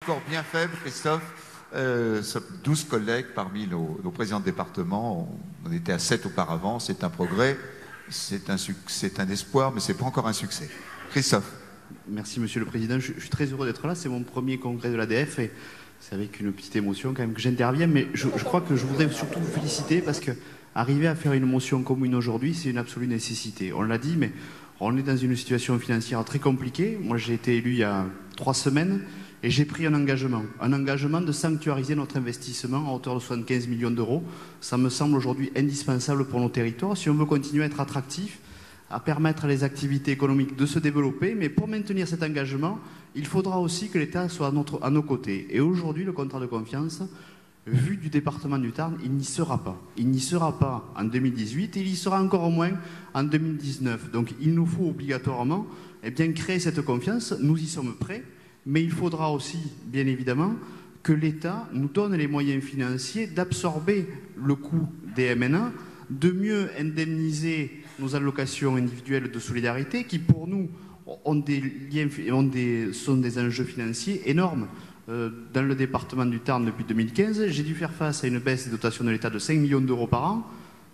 encore bien faible, Christophe. 12 collègues parmi nos présidents de département. On était à 7 auparavant. C'est un progrès, c'est un espoir, mais ce n'est pas encore un succès. Christophe. Merci Monsieur le Président. Je suis très heureux d'être là. C'est mon premier congrès de l'ADF et c'est avec une petite émotion quand même que j'interviens. Mais je crois que je voudrais surtout vous féliciter parce que arriver à faire une motion commune aujourd'hui, c'est une absolue nécessité. On l'a dit, mais on est dans une situation financière très compliquée. Moi, j'ai été élu il y a 3 semaines. Et j'ai pris un engagement de sanctuariser notre investissement à hauteur de 75 millions d'euros. Ça me semble aujourd'hui indispensable pour nos territoires si on veut continuer à être attractif, à permettre à les activités économiques de se développer. Mais pour maintenir cet engagement, il faudra aussi que l'État soit à nos côtés. Et aujourd'hui, le contrat de confiance, vu du département du Tarn, il n'y sera pas. Il n'y sera pas en 2018 et il y sera encore moins en 2019. Donc il nous faut obligatoirement créer cette confiance. Nous y sommes prêts. Mais il faudra aussi, bien évidemment, que l'État nous donne les moyens financiers d'absorber le coût des MNA, de mieux indemniser nos allocations individuelles de solidarité qui, pour nous, sont des enjeux financiers énormes. Dans le département du Tarn, depuis 2015, j'ai dû faire face à une baisse des dotations de l'État de 5 millions d'euros par an,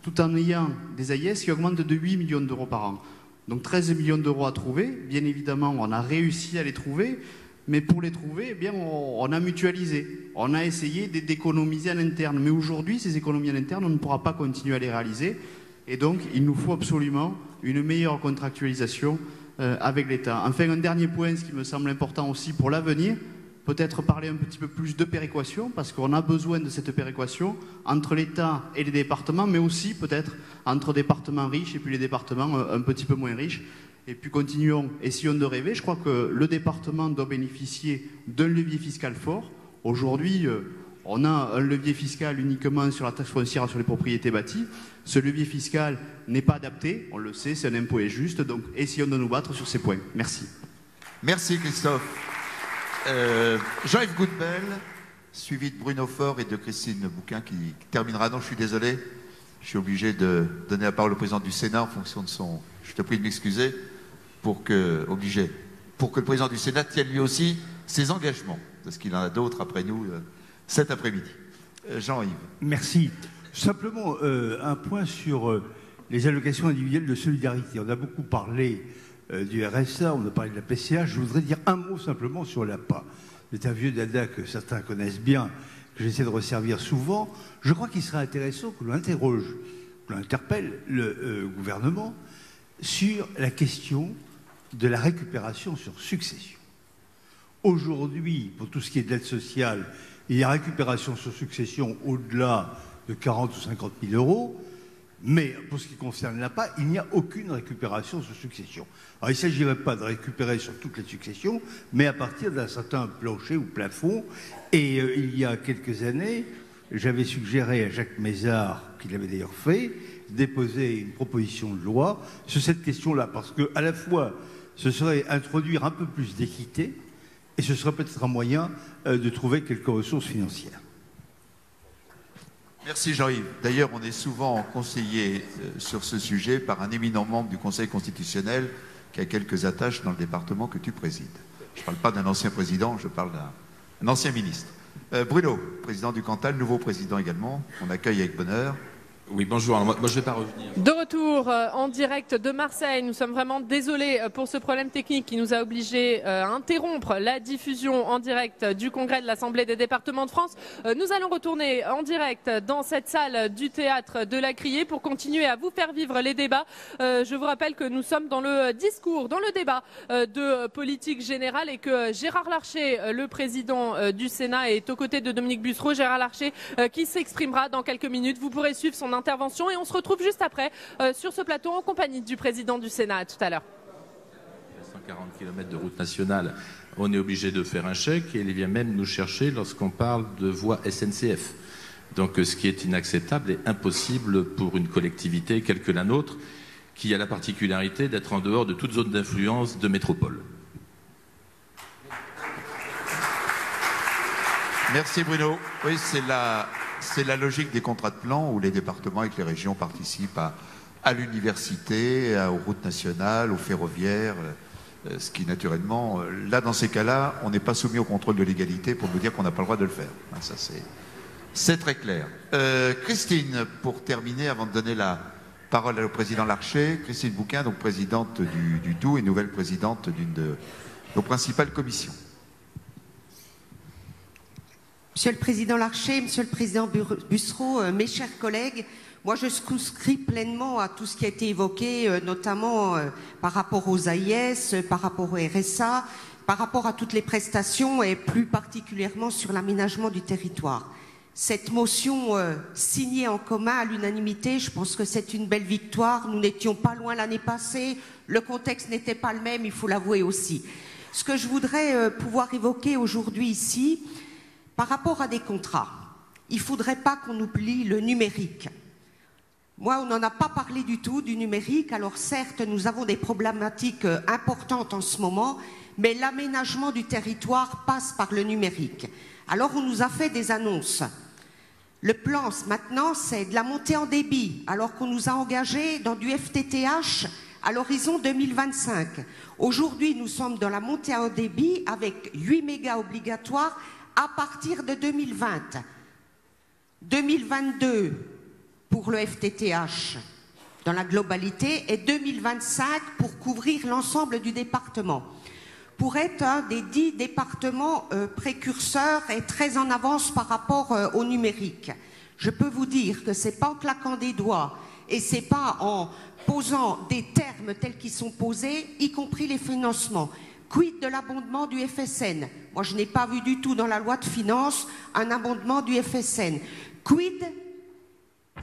tout en ayant des AIS qui augmentent de 8 millions d'euros par an. Donc 13 millions d'euros à trouver. Bien évidemment, on a réussi à les trouver. Mais pour les trouver, on a mutualisé. On a essayé d'économiser en interne. Mais aujourd'hui, ces économies en interne, on ne pourra pas continuer à les réaliser. Et donc, il nous faut absolument une meilleure contractualisation avec l'État. Enfin, un dernier point, ce qui me semble important aussi pour l'avenir, peut-être parler un petit peu plus de péréquation, parce qu'on a besoin de cette péréquation entre l'État et les départements, mais aussi peut-être entre départements riches et puis les départements un petit peu moins riches. Et puis continuons, essayons de rêver. Je crois que le département doit bénéficier d'un levier fiscal fort. Aujourd'hui, on a un levier fiscal uniquement sur la taxe foncière sur les propriétés bâties. Ce levier fiscal n'est pas adapté, on le sait, c'est un impôt injuste. Donc essayons de nous battre sur ces points. Merci. Merci Christophe. Jean-Yves Goudbel, suivi de Bruno Faure et de Christine Bouquin qui terminera. Non, je suis désolé, je suis obligé de donner la parole au président du Sénat en fonction de son... Je te prie de m'excuser. Pour que le président du Sénat tienne lui aussi ses engagements, parce qu'il en a d'autres après nous cet après-midi. Jean-Yves. Merci. Simplement, un point sur les allocations individuelles de solidarité. On a beaucoup parlé du RSA, on a parlé de la PCH. Je voudrais dire un mot simplement sur l'APA. C'est un vieux dada que certains connaissent bien, que j'essaie de resservir souvent. Je crois qu'il serait intéressant que l'on interroge, que l'on interpelle le gouvernement sur la question de la récupération sur succession. Aujourd'hui, pour tout ce qui est d'aide sociale, il y a récupération sur succession au-delà de 40 ou 50 000 euros, mais pour ce qui concerne l'APA, il n'y a aucune récupération sur succession. Alors il ne s'agirait pas de récupérer sur toutes les successions, mais à partir d'un certain plancher ou plafond. Et il y a quelques années, j'avais suggéré à Jacques Mézard, qui l'avait d'ailleurs fait, déposer une proposition de loi sur cette question-là, parce que à la fois ce serait introduire un peu plus d'équité et ce serait peut-être un moyen de trouver quelques ressources financières. Merci Jean-Yves. D'ailleurs, on est souvent conseillé sur ce sujet par un éminent membre du Conseil constitutionnel qui a quelques attaches dans le département que tu présides. Je ne parle pas d'un ancien président, je parle d'un ancien ministre. Bruno, président du Cantal, nouveau président également, on accueille avec bonheur. Oui, bonjour. Alors, moi, je ne vais pas revenir. De retour en direct de Marseille. Nous sommes vraiment désolés pour ce problème technique qui nous a obligés à interrompre la diffusion en direct du congrès de l'Assemblée des départements de France. Nous allons retourner en direct dans cette salle du théâtre de la Criée pour continuer à vous faire vivre les débats. Je vous rappelle que nous sommes dans le discours, dans le débat de politique générale et que Gérard Larcher, le président du Sénat, est aux côtés de Dominique Bussereau. Gérard Larcher qui s'exprimera dans quelques minutes. Vous pourrez suivre son intervention et on se retrouve juste après sur ce plateau en compagnie du président du Sénat. À tout à l'heure. 140 km de route nationale, on est obligé de faire un chèque et il vient même nous chercher lorsqu'on parle de voie SNCF. Donc ce qui est inacceptable et impossible pour une collectivité quelle que la nôtre qui a la particularité d'être en dehors de toute zone d'influence de métropole. Merci Bruno. Oui, c'est la logique des contrats de plan où les départements et les régions participent à l'université, aux routes nationales, aux ferroviaires, Ce qui, naturellement, là, dans ces cas-là, on n'est pas soumis au contrôle de légalité pour nous dire qu'on n'a pas le droit de le faire. Ça, c'est très clair. Christine, pour terminer, avant de donner la parole au président Larcher, Christine Bouquin, donc présidente du DOU et nouvelle présidente d'une de nos principales commissions. Monsieur le Président Larcher, Monsieur le Président Bussereau, mes chers collègues, moi je souscris pleinement à tout ce qui a été évoqué, notamment par rapport aux AIS, par rapport au RSA, par rapport à toutes les prestations et plus particulièrement sur l'aménagement du territoire. Cette motion signée en commun à l'unanimité, je pense que c'est une belle victoire. Nous n'étions pas loin l'année passée, le contexte n'était pas le même, il faut l'avouer aussi. Ce que je voudrais pouvoir évoquer aujourd'hui ici, par rapport à des contrats, il ne faudrait pas qu'on oublie le numérique. Moi, on n'en a pas parlé du tout, du numérique. Alors certes, nous avons des problématiques importantes en ce moment, mais l'aménagement du territoire passe par le numérique. Alors on nous a fait des annonces. Le plan, maintenant, c'est de la montée en débit, alors qu'on nous a engagés dans du FTTH à l'horizon 2025. Aujourd'hui, nous sommes dans la montée en débit avec 8 mégas obligatoires à partir de 2020. 2022 pour le FTTH dans la globalité et 2025 pour couvrir l'ensemble du département. Pour être un des 10 départements précurseurs et très en avance par rapport au numérique. Je peux vous dire que ce n'est pas en claquant des doigts et ce n'est pas en posant des termes tels qu'ils sont posés, y compris les financements. Quid de l'abondement du FSN? Moi, je n'ai pas vu du tout dans la loi de finances un abondement du FSN. Quid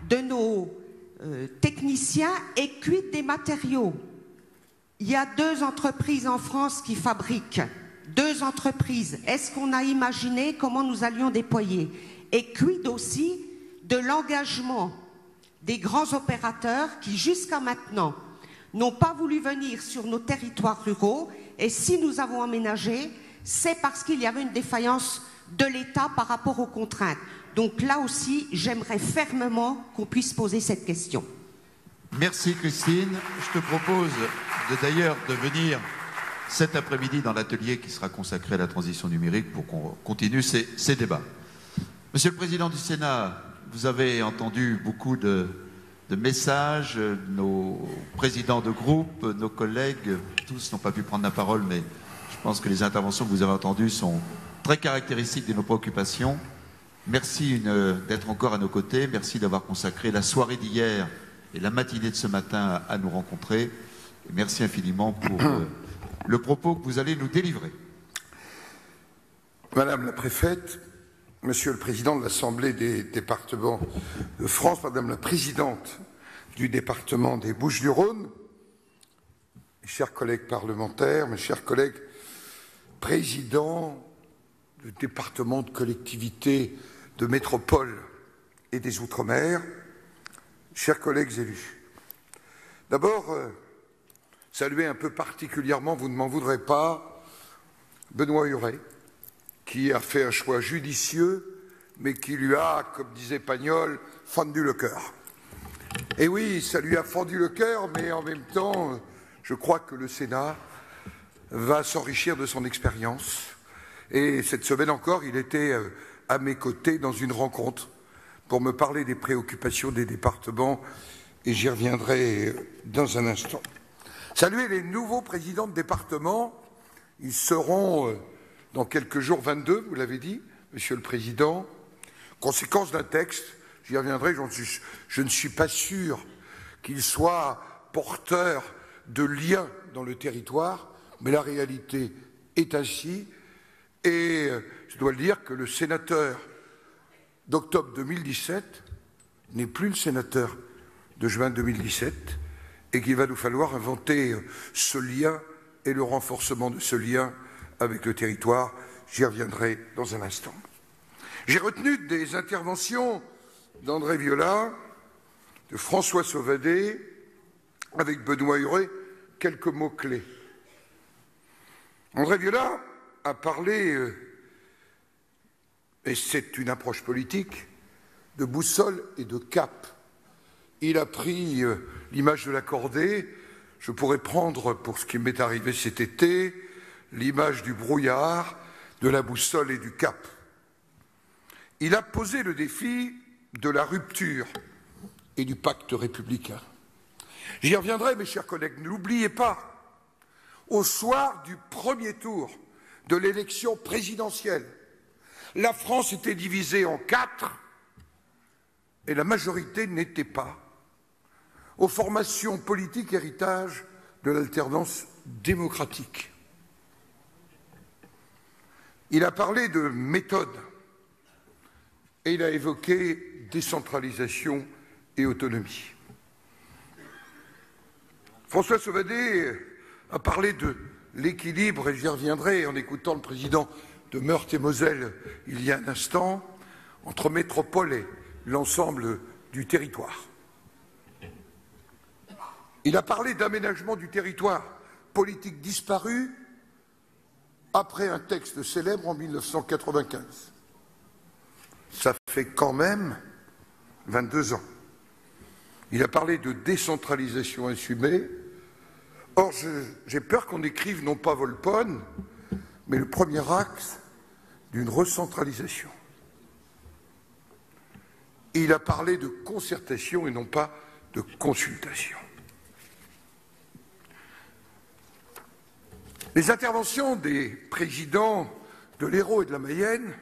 de nos techniciens et quid des matériaux? Il y a 2 entreprises en France qui fabriquent. 2 entreprises. Est-ce qu'on a imaginé comment nous allions déployer? Et quid aussi de l'engagement des grands opérateurs qui, jusqu'à maintenant, n'ont pas voulu venir sur nos territoires ruraux. Et si nous avons aménagé, c'est parce qu'il y avait une défaillance de l'État par rapport aux contraintes. Donc là aussi, j'aimerais fermement qu'on puisse poser cette question. Merci Christine. Je te propose d'ailleurs de venir cet après-midi dans l'atelier qui sera consacré à la transition numérique pour qu'on continue ces débats. Monsieur le Président du Sénat, vous avez entendu beaucoup de messages, nos présidents de groupe, nos collègues, tous n'ont pas pu prendre la parole, mais je pense que les interventions que vous avez entendues sont très caractéristiques de nos préoccupations. Merci d'être encore à nos côtés, merci d'avoir consacré la soirée d'hier et la matinée de ce matin à nous rencontrer. Et merci infiniment pour le propos que vous allez nous délivrer. Madame la préfète, Monsieur le Président de l'Assemblée des départements de France, Madame la Présidente du département des Bouches-du-Rhône, mes chers collègues parlementaires, mes chers collègues présidents de départements, de collectivités, de métropole et des Outre-mer, chers collègues élus. D'abord, saluer un peu particulièrement, vous ne m'en voudrez pas, Benoît Huré, qui a fait un choix judicieux, mais qui lui a, comme disait Pagnol, fendu le cœur. Et oui, ça lui a fendu le cœur, mais en même temps, je crois que le Sénat va s'enrichir de son expérience. Et cette semaine encore, il était à mes côtés dans une rencontre pour me parler des préoccupations des départements, et j'y reviendrai dans un instant. Saluer les nouveaux présidents de département, ils seront dans quelques jours 22, vous l'avez dit, Monsieur le Président, conséquence d'un texte, j'y reviendrai, je ne suis pas sûr qu'il soit porteur de liens dans le territoire, mais la réalité est ainsi, et je dois le dire que le sénateur d'octobre 2017 n'est plus le sénateur de juin 2017, et qu'il va nous falloir inventer ce lien et le renforcement de ce lien avec le territoire. J'y reviendrai dans un instant. J'ai retenu des interventions d'André Viola, de François Sauvadet, avec Benoît Huré, quelques mots-clés. André Viola a parlé, et c'est une approche politique, de boussole et de cap. Il a pris l'image de la cordée, je pourrais prendre, pour ce qui m'est arrivé cet été, l'image du brouillard, de la boussole et du cap. Il a posé le défi de la rupture et du pacte républicain. J'y reviendrai, mes chers collègues, n'oubliez pas, au soir du premier tour de l'élection présidentielle, la France était divisée en 4 et la majorité n'était pas aux formations politiques héritage de l'alternance démocratique. Il a parlé de méthode et il a évoqué décentralisation et autonomie. François Sauvadet a parlé de l'équilibre, et j'y reviendrai en écoutant le président de Meurthe-et-Moselle il y a un instant, entre métropole et l'ensemble du territoire. Il a parlé d'aménagement du territoire, politique disparue après un texte célèbre en 1995. Ça fait quand même 22 ans. Il a parlé de décentralisation assumée. Or, j'ai peur qu'on écrive non pas Volpone, mais le premier axe d'une recentralisation. Il a parlé de concertation et non pas de consultation. Les interventions des présidents de l'Hérault et de la Mayenne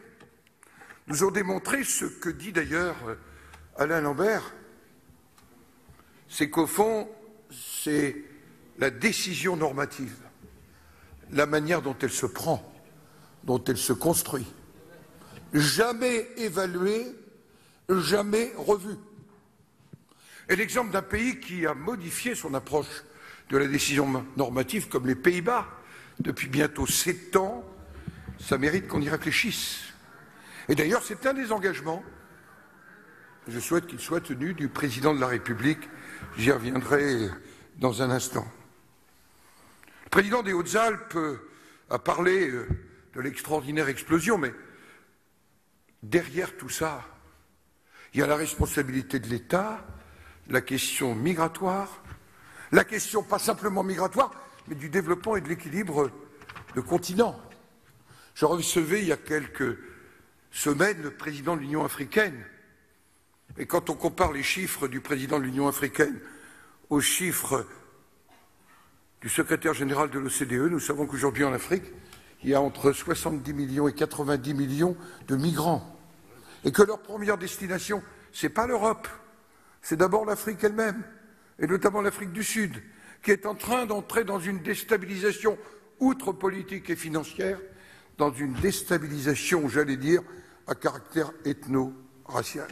nous ont démontré ce que dit d'ailleurs Alain Lambert, c'est qu'au fond, c'est la décision normative, la manière dont elle se prend, dont elle se construit, jamais évaluée, jamais revue. Et l'exemple d'un pays qui a modifié son approche de la décision normative, comme les Pays-Bas, depuis bientôt 7 ans, ça mérite qu'on y réfléchisse. Et d'ailleurs, c'est un des engagements, je souhaite qu'il soit tenu, du président de la République. J'y reviendrai dans un instant. Le président des Hautes-Alpes a parlé de l'extraordinaire explosion, mais derrière tout ça, il y a la responsabilité de l'État, la question migratoire, la question pas simplement migratoire, mais du développement et de l'équilibre de continent. Je recevais il y a quelques semaines le président de l'Union africaine. Et quand on compare les chiffres du président de l'Union africaine aux chiffres du secrétaire général de l'OCDE, nous savons qu'aujourd'hui en Afrique, il y a entre 70 millions et 90 millions de migrants. Et que leur première destination, ce n'est pas l'Europe, c'est d'abord l'Afrique elle-même, et notamment l'Afrique du Sud, qui est en train d'entrer dans une déstabilisation, outre politique et financière, dans une déstabilisation, j'allais dire, à caractère ethno-racial.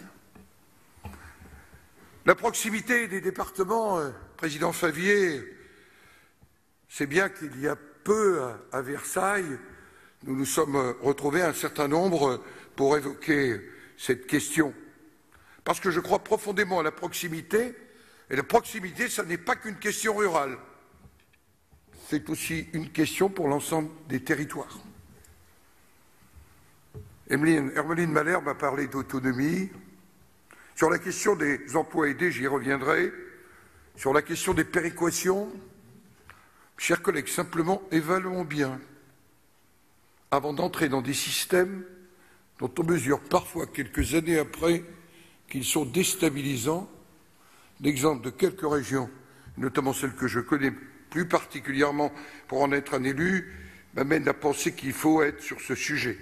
La proximité des départements, président Favier, c'est bien qu'il y a peu à Versailles, nous nous sommes retrouvés un certain nombre pour évoquer cette question. Parce que je crois profondément à la proximité, et la proximité, ça n'est pas qu'une question rurale, c'est aussi une question pour l'ensemble des territoires. Hermeline Malherbe m'a parlé d'autonomie. Sur la question des emplois aidés, j'y reviendrai. Sur la question des péréquations, chers collègues, simplement évaluons bien, avant d'entrer dans des systèmes dont on mesure parfois quelques années après qu'ils sont déstabilisants. L'exemple de quelques régions, notamment celles que je connais plus particulièrement pour en être un élu, m'amène à penser qu'il faut être sur ce sujet.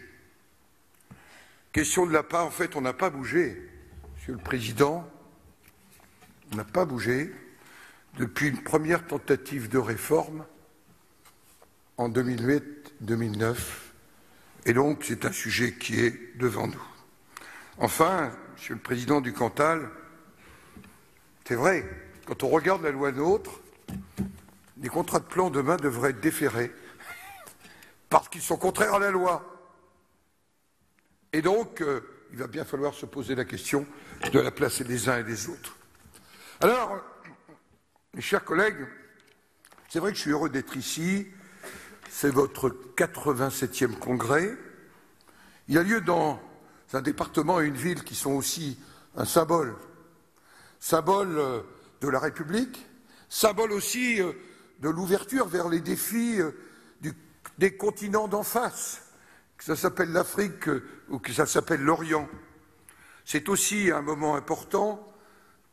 Question de la part, en fait, on n'a pas bougé, Monsieur le Président, on n'a pas bougé depuis une première tentative de réforme en 2008-2009, et donc c'est un sujet qui est devant nous. Enfin, Monsieur le Président du Cantal, c'est vrai, quand on regarde la loi NOTRe, les contrats de plan demain devraient être déférés parce qu'ils sont contraires à la loi. Et donc, il va bien falloir se poser la question de la place des uns et des autres. Alors, mes chers collègues, c'est vrai que je suis heureux d'être ici. C'est votre 87e congrès. Il a lieu dans un département et une ville qui sont aussi un symbole. Symbole de la République, symbole aussi de l'ouverture vers les défis des continents d'en face, que ça s'appelle l'Afrique ou que ça s'appelle l'Orient. C'est aussi un moment important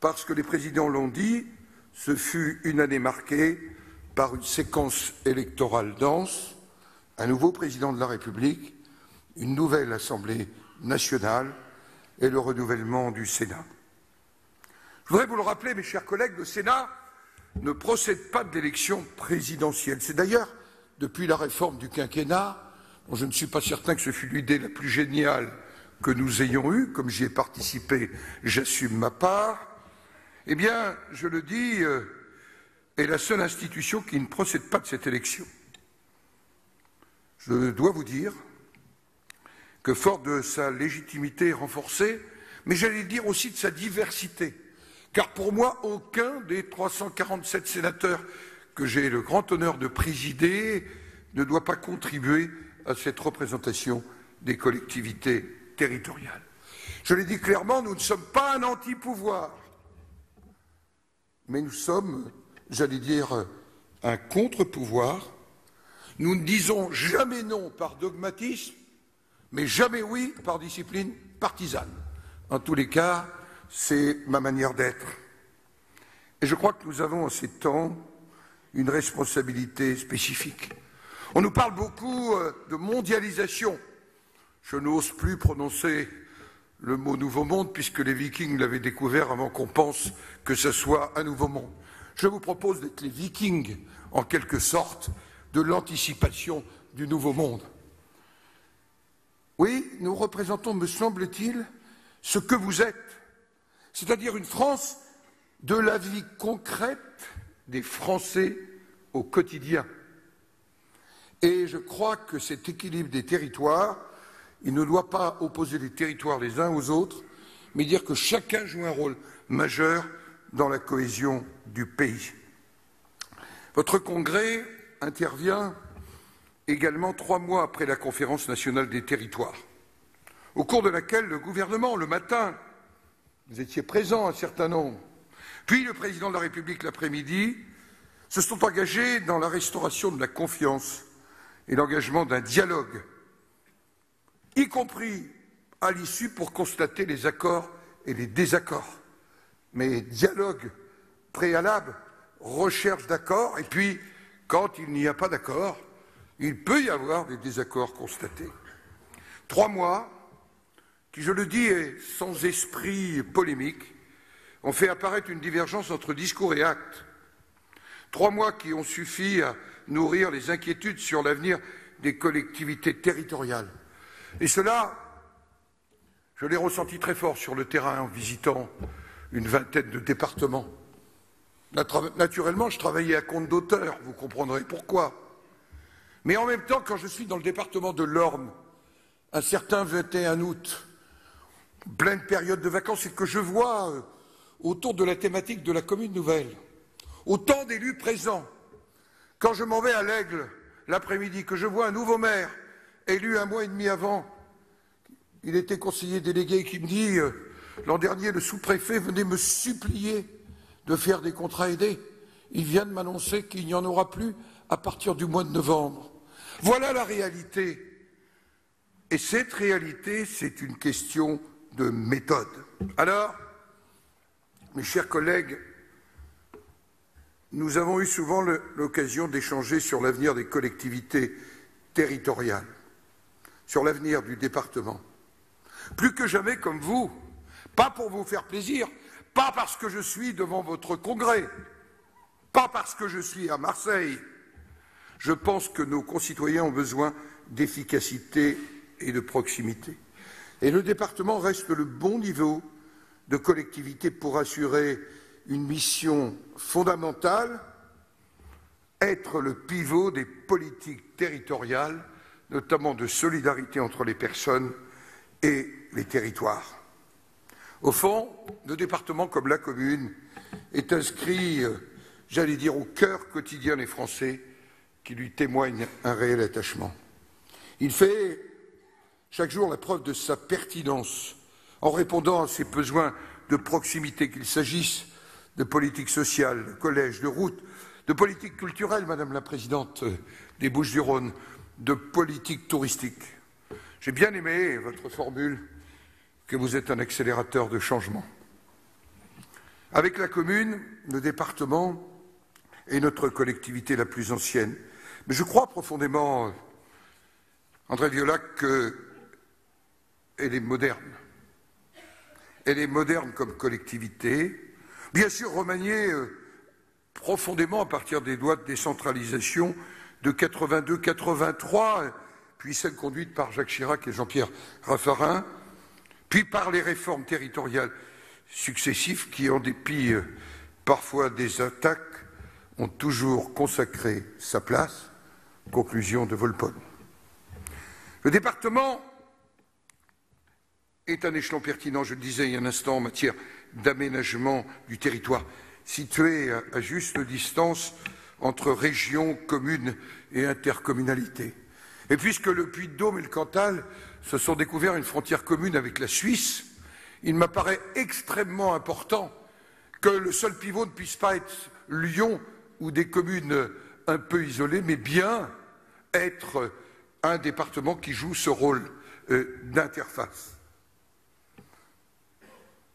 parce que les présidents l'ont dit, ce fut une année marquée par une séquence électorale dense, un nouveau président de la République, une nouvelle Assemblée nationale et le renouvellement du Sénat. Je voudrais vous le rappeler, mes chers collègues, le Sénat ne procède pas d'élection présidentielle. C'est d'ailleurs, depuis la réforme du quinquennat, dont je ne suis pas certain que ce fut l'idée la plus géniale que nous ayons eue, comme j'y ai participé, j'assume ma part, eh bien, je le dis, est la seule institution qui ne procède pas de cette élection. Je dois vous dire que, fort de sa légitimité renforcée, mais j'allais dire aussi de sa diversité, car pour moi, aucun des 347 sénateurs que j'ai le grand honneur de présider ne doit pas contribuer à cette représentation des collectivités territoriales. Je l'ai dit clairement, nous ne sommes pas un anti-pouvoir, mais nous sommes, j'allais dire, un contre-pouvoir. Nous ne disons jamais non par dogmatisme, mais jamais oui par discipline partisane. En tous les cas, c'est ma manière d'être. Et je crois que nous avons en ces temps une responsabilité spécifique. On nous parle beaucoup de mondialisation. Je n'ose plus prononcer le mot nouveau monde puisque les Vikings l'avaient découvert avant qu'on pense que ce soit un nouveau monde. Je vous propose d'être les Vikings, en quelque sorte, de l'anticipation du nouveau monde. Oui, nous représentons, me semble-t-il, ce que vous êtes, c'est-à-dire une France de la vie concrète des Français au quotidien. Et je crois que cet équilibre des territoires, il ne doit pas opposer les territoires les uns aux autres, mais dire que chacun joue un rôle majeur dans la cohésion du pays. Votre congrès intervient également 3 mois après la conférence nationale des territoires, au cours de laquelle le gouvernement, le matin, vous étiez présents un certain nombre, puis le président de la République l'après-midi, se sont engagés dans la restauration de la confiance et l'engagement d'un dialogue, y compris à l'issue pour constater les accords et les désaccords. Mais dialogue préalable, recherche d'accords, et puis, quand il n'y a pas d'accord, il peut y avoir des désaccords constatés. 3 mois qui, je le dis, sans esprit polémique, ont fait apparaître une divergence entre discours et actes. 3 mois qui ont suffi à nourrir les inquiétudes sur l'avenir des collectivités territoriales. Et cela, je l'ai ressenti très fort sur le terrain en visitant une vingtaine de départements. Naturellement, je travaillais à compte d'auteur, vous comprendrez pourquoi. Mais en même temps, quand je suis dans le département de l'Orne, un certain 21 août, pleine période de vacances, et que je vois autour de la thématique de la commune nouvelle, autant d'élus présents, quand je m'en vais à l'Aigle l'après-midi, que je vois un nouveau maire, élu 1 mois et demi avant, il était conseiller délégué qui me dit l'an dernier, le sous-préfet venait me supplier de faire des contrats aidés. Il vient de m'annoncer qu'il n'y en aura plus à partir du mois de novembre. Voilà la réalité. Et cette réalité, c'est une question de méthode. Alors, mes chers collègues, nous avons eu souvent l'occasion d'échanger sur l'avenir des collectivités territoriales, sur l'avenir du département. Plus que jamais comme vous, pas pour vous faire plaisir, pas parce que je suis devant votre congrès, pas parce que je suis à Marseille. Je pense que nos concitoyens ont besoin d'efficacité et de proximité. Et le département reste le bon niveau de collectivité pour assurer une mission fondamentale, être le pivot des politiques territoriales, notamment de solidarité entre les personnes et les territoires. Au fond, le département, comme la commune, est inscrit, j'allais dire, au cœur quotidien des Français qui lui témoignent un réel attachement. Il fait chaque jour la preuve de sa pertinence en répondant à ses besoins de proximité, qu'il s'agisse de politique sociale, de collèges, de routes, de politique culturelle, Madame la Présidente des Bouches-du-Rhône, de politique touristique. J'ai bien aimé votre formule que vous êtes un accélérateur de changement. Avec la commune, le département est notre collectivité la plus ancienne. Mais je crois profondément, André Violac, qu'elle est moderne. Elle est moderne comme collectivité, bien sûr remaniée profondément à partir des lois de décentralisation de 82-83, puis celles conduites par Jacques Chirac et Jean-Pierre Raffarin, puis par les réformes territoriales successives qui, en dépit parfois des attaques, ont toujours consacré sa place. Conclusion de Volpone. Le département est un échelon pertinent, je le disais il y a un instant, en matière d'aménagement du territoire, situé à juste distance entre régions, communes et intercommunalités. Et puisque le Puy-de-Dôme et le Cantal se sont découverts une frontière commune avec la Suisse, il m'apparaît extrêmement important que le seul pivot ne puisse pas être Lyon ou des communes un peu isolées, mais bien être un département qui joue ce rôle d'interface.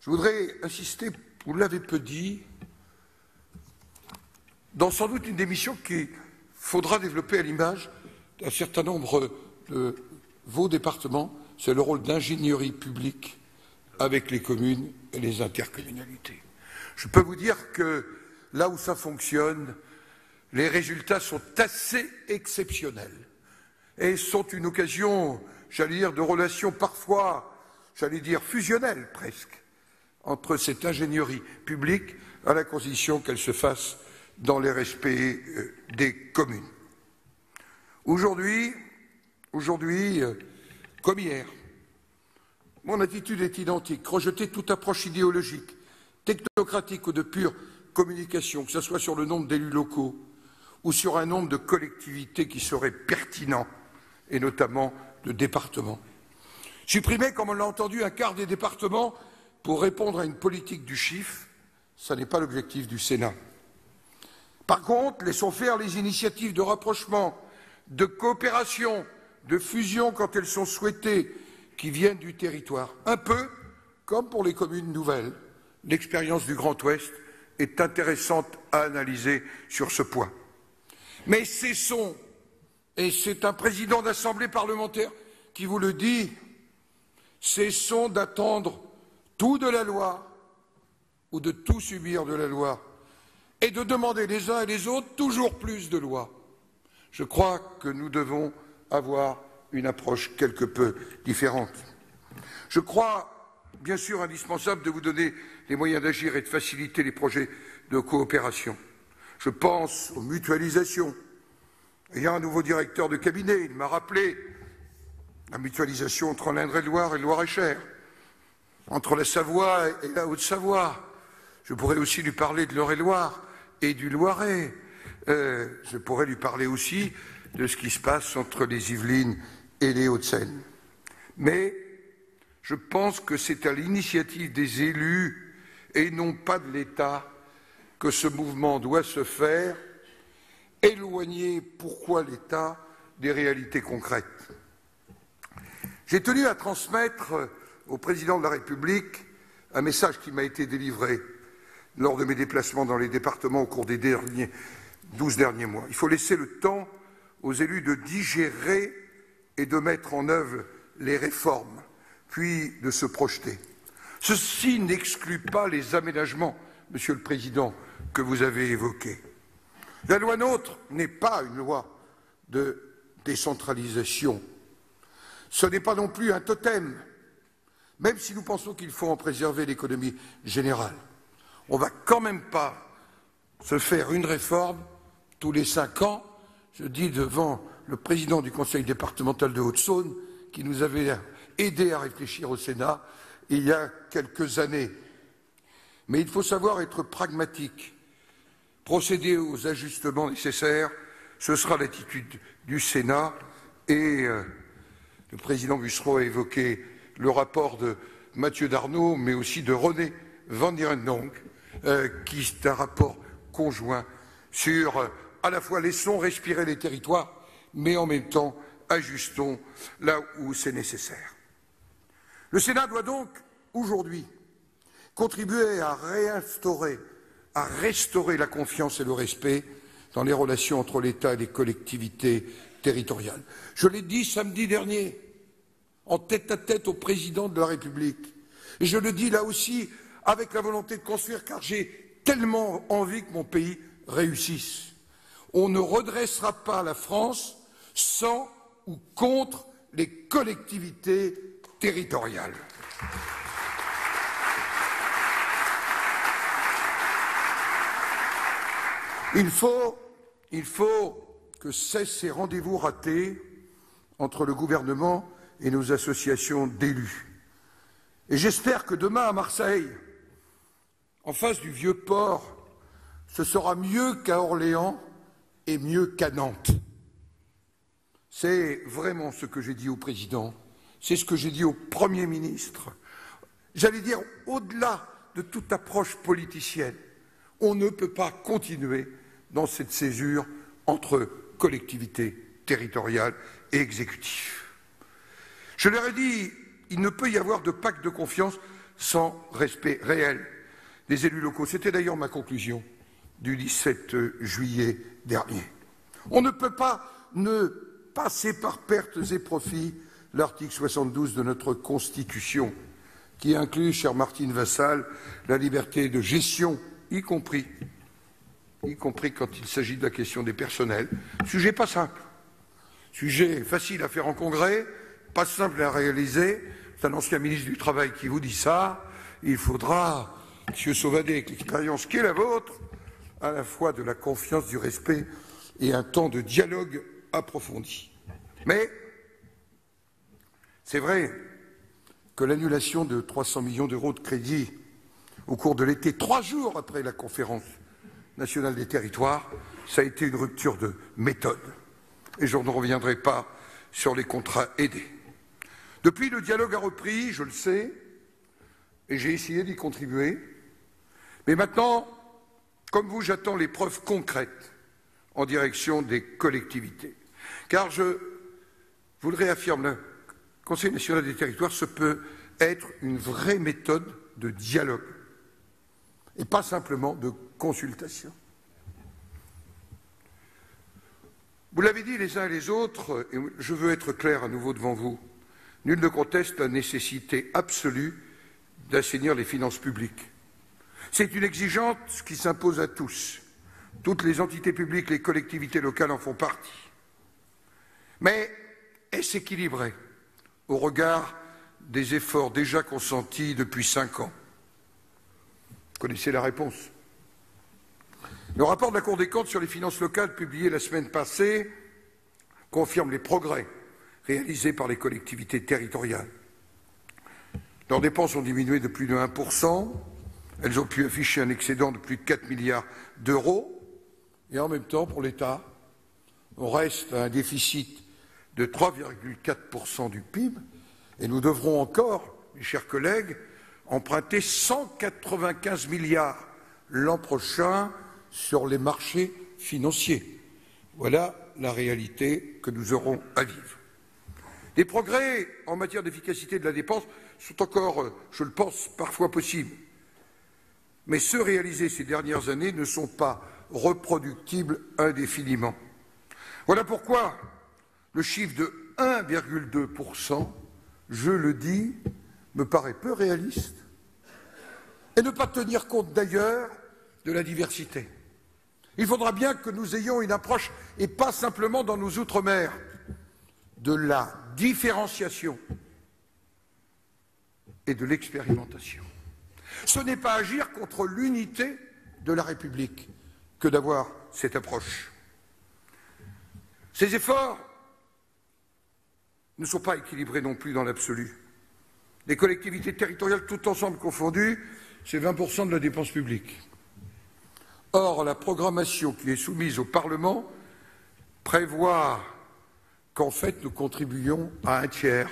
Je voudrais insister, vous l'avez peu dit, dans sans doute une des missions qu'il faudra développer à l'image d'un certain nombre de vos départements, c'est le rôle d'ingénierie publique avec les communes et les intercommunalités. Je peux vous dire que là où ça fonctionne, les résultats sont assez exceptionnels et sont une occasion, j'allais dire, de relations parfois, j'allais dire, fusionnelles presque, entre cette ingénierie publique à la condition qu'elle se fasse dans les respects des communes. Aujourd'hui, comme hier, mon attitude est identique, rejeter toute approche idéologique, technocratique ou de pure communication, que ce soit sur le nombre d'élus locaux ou sur un nombre de collectivités qui seraient pertinents, et notamment de départements. Supprimer, comme on l'a entendu, un quart des départements pour répondre à une politique du chiffre, ce n'est pas l'objectif du Sénat. Par contre, laissons faire les initiatives de rapprochement, de coopération, de fusion quand elles sont souhaitées, qui viennent du territoire. Un peu comme pour les communes nouvelles. L'expérience du Grand Ouest est intéressante à analyser sur ce point. Mais cessons, et c'est un président d'Assemblée parlementaire qui vous le dit, cessons d'attendre tout de la loi ou de tout subir de la loi et de demander les uns et les autres toujours plus de lois. Je crois que nous devons avoir une approche quelque peu différente. Je crois, bien sûr, indispensable de vous donner les moyens d'agir et de faciliter les projets de coopération. Je pense aux mutualisations. Il y a un nouveau directeur de cabinet, il m'a rappelé la mutualisation entre l'Indre-et-Loire et le Loir-et-Cher, entre la Savoie et la Haute-Savoie. Je pourrais aussi lui parler de l'Eure-et-Loire et du Loiret. Je pourrais lui parler aussi de ce qui se passe entre les Yvelines et les Hauts-de-Seine. Mais je pense que c'est à l'initiative des élus et non pas de l'État que ce mouvement doit se faire, éloigner, pourquoi l'État, des réalités concrètes. J'ai tenu à transmettre au président de la République un message qui m'a été délivré lors de mes déplacements dans les départements au cours des 12 derniers mois. Il faut laisser le temps aux élus de digérer et de mettre en œuvre les réformes, puis de se projeter. Ceci n'exclut pas les aménagements, Monsieur le Président, que vous avez évoqués. La loi NOTRe n'est pas une loi de décentralisation. Ce n'est pas non plus un totem, même si nous pensons qu'il faut en préserver l'économie générale. On ne va quand même pas se faire une réforme tous les 5 ans. Je dis devant le président du conseil départemental de Haute-Saône, qui nous avait aidé à réfléchir au Sénat il y a quelques années. Mais il faut savoir être pragmatique, procéder aux ajustements nécessaires. Ce sera l'attitude du Sénat. Et le président Bussereau a évoqué le rapport de Mathieu Darnaud, mais aussi de René Van Dierendonck, qui est un rapport conjoint sur à la fois laissons respirer les territoires, mais en même temps ajustons là où c'est nécessaire. Le Sénat doit donc aujourd'hui contribuer à restaurer la confiance et le respect dans les relations entre l'État et les collectivités territoriales. Je l'ai dit samedi dernier, en tête-à-tête au président de la République. Et je le dis là aussi avec la volonté de construire, car j'ai tellement envie que mon pays réussisse. On ne redressera pas la France sans ou contre les collectivités territoriales. Il faut que cessent ces rendez-vous ratés entre le gouvernement et nos associations d'élus. Et j'espère que demain à Marseille, en face du vieux port, ce sera mieux qu'à Orléans et mieux qu'à Nantes. C'est vraiment ce que j'ai dit au président, c'est ce que j'ai dit au Premier ministre. J'allais dire, au-delà de toute approche politicienne, on ne peut pas continuer dans cette césure entre collectivités territoriales et exécutifs. Je leur ai dit, il ne peut y avoir de pacte de confiance sans respect réel des élus locaux. C'était d'ailleurs ma conclusion du 17 juillet dernier. On ne peut pas ne passer par pertes et profits l'article 72 de notre Constitution, qui inclut, chère Martine Vassal, la liberté de gestion, y compris quand il s'agit de la question des personnels. Sujet pas simple, sujet facile à faire en congrès, pas simple à réaliser. C'est un ancien ministre du Travail qui vous dit ça. Il faudra, M. Sauvadet, avec l'expérience qui est la vôtre, à la fois de la confiance, du respect et un temps de dialogue approfondi. Mais c'est vrai que l'annulation de 300 millions d'euros de crédit au cours de l'été, 3 jours après la conférence nationale des territoires, ça a été une rupture de méthode. Et je ne reviendrai pas sur les contrats aidés. Depuis, le dialogue a repris, je le sais, et j'ai essayé d'y contribuer. Mais maintenant, comme vous, j'attends les preuves concrètes en direction des collectivités. Car je vous le réaffirme, le Conseil national des territoires, ce peut être une vraie méthode de dialogue et pas simplement de consultation. Vous l'avez dit les uns et les autres, et je veux être clair à nouveau devant vous, nul ne conteste la nécessité absolue d'assainir les finances publiques. C'est une exigence qui s'impose à tous. Toutes les entités publiques, les collectivités locales en font partie. Mais est-ce équilibré au regard des efforts déjà consentis depuis 5 ans? Vous connaissez la réponse. Le rapport de la Cour des comptes sur les finances locales publié la semaine passée confirme les progrès réalisés par les collectivités territoriales. Leurs dépenses ont diminué de plus de 1%, elles ont pu afficher un excédent de plus de 4 milliards d'euros, et en même temps, pour l'État, on reste à un déficit de 3,4% du PIB, et nous devrons encore, mes chers collègues, emprunter 195 milliards l'an prochain sur les marchés financiers. Voilà la réalité que nous aurons à vivre. Les progrès en matière d'efficacité de la dépense sont encore, je le pense, parfois possibles. Mais ceux réalisés ces dernières années ne sont pas reproductibles indéfiniment. Voilà pourquoi le chiffre de 1,2%, je le dis, me paraît peu réaliste et ne pas tenir compte d'ailleurs de la diversité. Il faudra bien que nous ayons une approche, et pas simplement dans nos outre-mer, de la différenciation et de l'expérimentation. Ce n'est pas agir contre l'unité de la République que d'avoir cette approche. Ces efforts ne sont pas équilibrés non plus dans l'absolu. Les collectivités territoriales, tout ensemble confondues, c'est 20% de la dépense publique. Or, la programmation qui est soumise au Parlement prévoit qu'en fait, nous contribuions à 1/3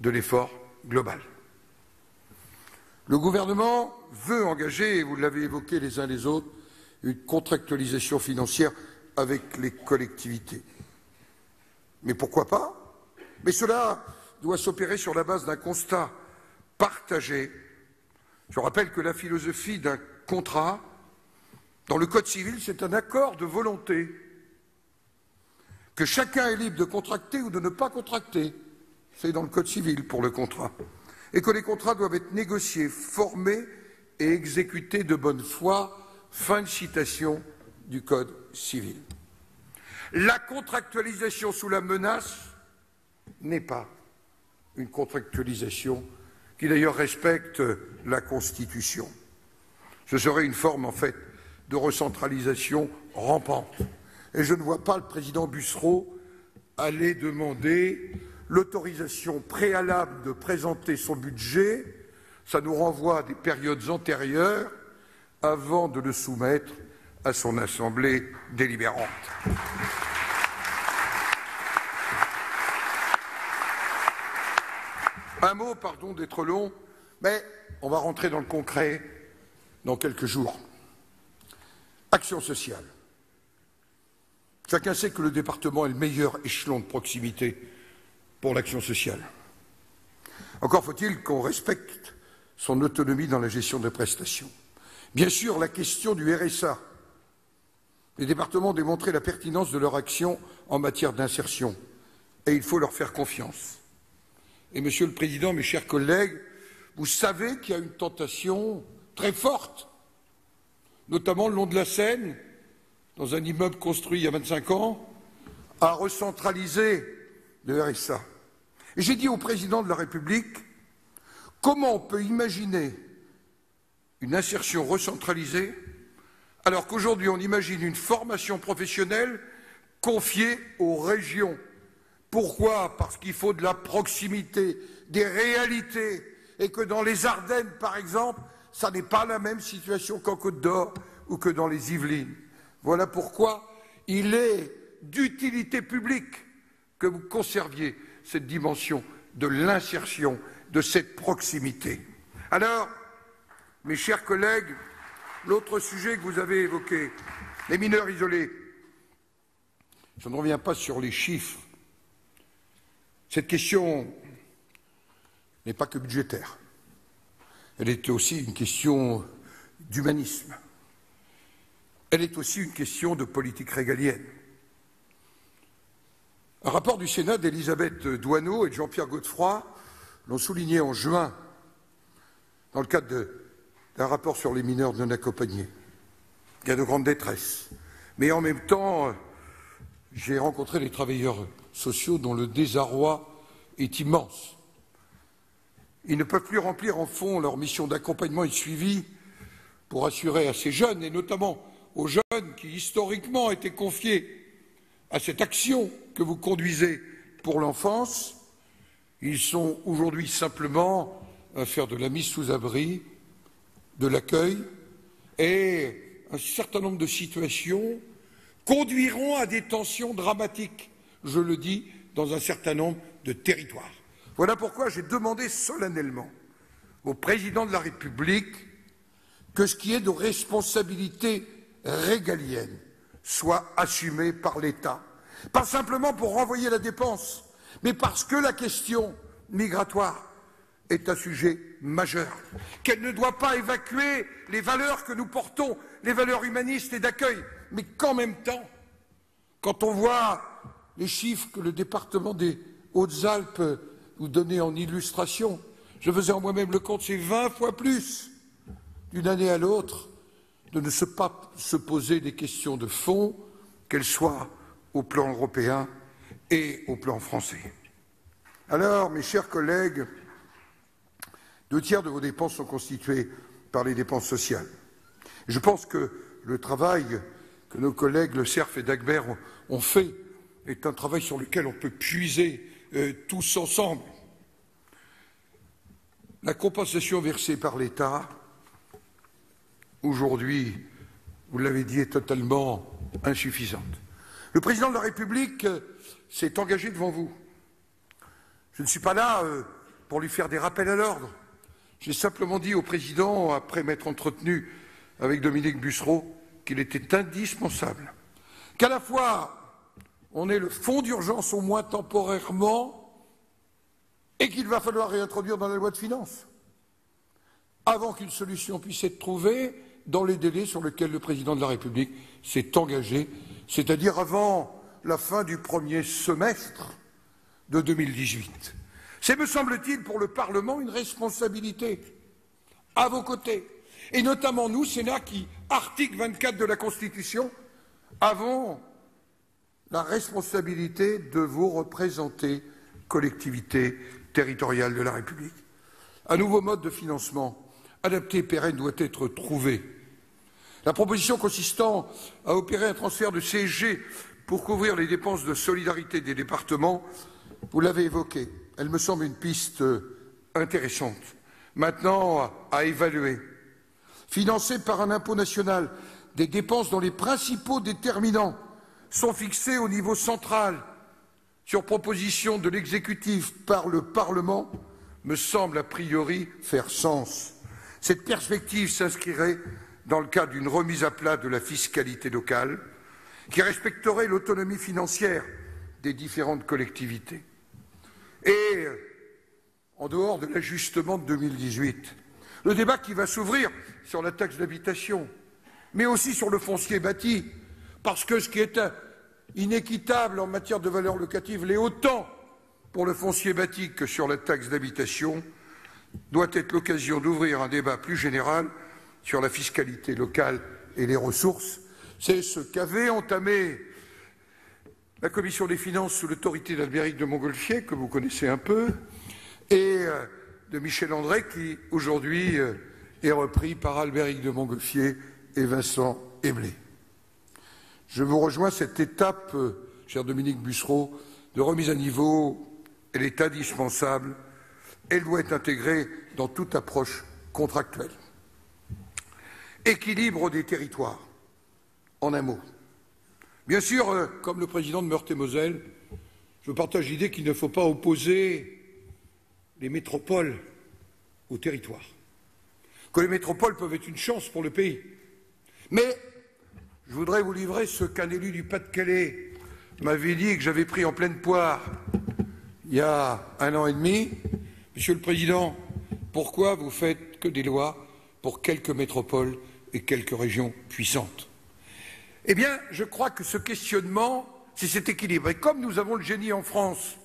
de l'effort global. Le gouvernement veut engager, et vous l'avez évoqué les uns les autres, une contractualisation financière avec les collectivités. Mais pourquoi pas? Mais cela doit s'opérer sur la base d'un constat partagé. Je rappelle que la philosophie d'un contrat, dans le Code civil, c'est un accord de volonté, que chacun est libre de contracter ou de ne pas contracter. C'est dans le Code civil pour le contrat. Et que les contrats doivent être négociés, formés et exécutés de bonne foi. Fin de citation du Code civil. La contractualisation sous la menace n'est pas une contractualisation qui d'ailleurs respecte la Constitution. Ce serait une forme, en fait, de recentralisation rampante. Et je ne vois pas le président Bussereau aller demander l'autorisation préalable de présenter son budget. Ça nous renvoie à des périodes antérieures avant de le soumettre à son assemblée délibérante. Un mot, pardon d'être long, mais on va rentrer dans le concret dans quelques jours. Action sociale. Chacun sait que le département est le meilleur échelon de proximité pour l'action sociale. Encore faut-il qu'on respecte son autonomie dans la gestion des prestations. Bien sûr, la question du RSA. Les départements ont démontré la pertinence de leur action en matière d'insertion et il faut leur faire confiance. Et Monsieur le Président, mes chers collègues, vous savez qu'il y a une tentation très forte, notamment le long de la Seine, dans un immeuble construit il y a 25 ans, à recentraliser le RSA. Et j'ai dit au Président de la République, comment on peut imaginer une insertion recentralisée alors qu'aujourd'hui on imagine une formation professionnelle confiée aux régions. Pourquoi? Parce qu'il faut de la proximité, des réalités, et que dans les Ardennes, par exemple, ça n'est pas la même situation qu'en Côte d'Or ou que dans les Yvelines. Voilà pourquoi il est d'utilité publique que vous conserviez cette dimension de l'insertion, de cette proximité. Alors, mes chers collègues, l'autre sujet que vous avez évoqué, les mineurs isolés. Je ne reviens pas sur les chiffres. Cette question n'est pas que budgétaire. Elle est aussi une question d'humanisme. Elle est aussi une question de politique régalienne. Un rapport du Sénat d'Elisabeth Doineau et de Jean-Pierre Godefroy l'ont souligné en juin dans le cadre d'un rapport sur les mineurs non accompagnés. Il y a de grandes détresses. Mais en même temps, j'ai rencontré les travailleurs sociaux dont le désarroi est immense. Ils ne peuvent plus remplir en fond leur mission d'accompagnement et de suivi pour assurer à ces jeunes, et notamment aux jeunes qui historiquement étaient confiés à cette action que vous conduisez pour l'enfance. Ils sont aujourd'hui simplement à faire de la mise sous abri, de l'accueil, et un certain nombre de situations conduiront à des tensions dramatiques, je le dis, dans un certain nombre de territoires. Voilà pourquoi j'ai demandé solennellement au président de la République que ce qui est de responsabilité régalienne soit assumé par l'État. Pas simplement pour renvoyer la dépense, mais parce que la question migratoire est un sujet majeur, qu'elle ne doit pas évacuer les valeurs que nous portons, les valeurs humanistes et d'accueil, mais qu'en même temps, quand on voit les chiffres que le département des Hautes-Alpes nous donnait en illustration, je faisais en moi-même le compte, c'est 20 fois plus d'une année à l'autre de ne pas se poser des questions de fond, qu'elles soient au plan européen et au plan français. Alors, mes chers collègues, 2/3 de vos dépenses sont constituées par les dépenses sociales. Je pense que le travail que nos collègues Le Cerf et Dagbert ont fait est un travail sur lequel on peut puiser tous ensemble. La compensation versée par l'État, aujourd'hui, vous l'avez dit, est totalement insuffisante. Le président de la République s'est engagé devant vous. Je ne suis pas là pour lui faire des rappels à l'ordre. J'ai simplement dit au président, après m'être entretenu avec Dominique Bussereau, qu'il était indispensable qu'à la fois on ait le fonds d'urgence au moins temporairement et qu'il va falloir réintroduire dans la loi de finances avant qu'une solution puisse être trouvée dans les délais sur lesquels le président de la République s'est engagé, c'est-à-dire avant la fin du premier semestre de 2018. C'est, me semble-t-il, pour le Parlement une responsabilité à vos côtés, et notamment nous, Sénat, qui, article 24 de la Constitution, avons la responsabilité de vous représenter, collectivité territoriale de la République. Un nouveau mode de financement adapté et pérenne doit être trouvé. La proposition consistant à opérer un transfert de CSG pour couvrir les dépenses de solidarité des départements, vous l'avez évoqué, elle me semble une piste intéressante. Maintenant, à évaluer. Financer par un impôt national des dépenses dont les principaux déterminants sont fixés au niveau central, sur proposition de l'exécutif par le Parlement, me semble a priori faire sens. Cette perspective s'inscrirait dans le cadre d'une remise à plat de la fiscalité locale qui respecterait l'autonomie financière des différentes collectivités. Et en dehors de l'ajustement de 2018, le débat qui va s'ouvrir sur la taxe d'habitation, mais aussi sur le foncier bâti, parce que ce qui est inéquitable en matière de valeur locative l'est autant pour le foncier bâti que sur la taxe d'habitation, doit être l'occasion d'ouvrir un débat plus général sur la fiscalité locale et les ressources. C'est ce qu'avait entamé la Commission des finances sous l'autorité d'Albéric de Montgolfier, que vous connaissez un peu, et de Michel André, qui aujourd'hui est repris par Albéric de Montgolfier et Vincent Eblé. Je vous rejoins cette étape, cher Dominique Bussereau, de remise à niveau. Elle est indispensable. Elle doit être intégrée dans toute approche contractuelle. Équilibre des territoires, en un mot. Bien sûr, comme le président de Meurthe-et-Moselle, je partage l'idée qu'il ne faut pas opposer les métropoles aux territoires. Que les métropoles peuvent être une chance pour le pays. Mais je voudrais vous livrer ce qu'un élu du Pas-de-Calais m'avait dit et que j'avais pris en pleine poire il y a 1 an et demi. Monsieur le Président, pourquoi vous faites que des lois pour quelques métropoles et quelques régions puissantes? Eh bien, je crois que ce questionnement, c'est cet équilibre. Et comme nous avons le génie en France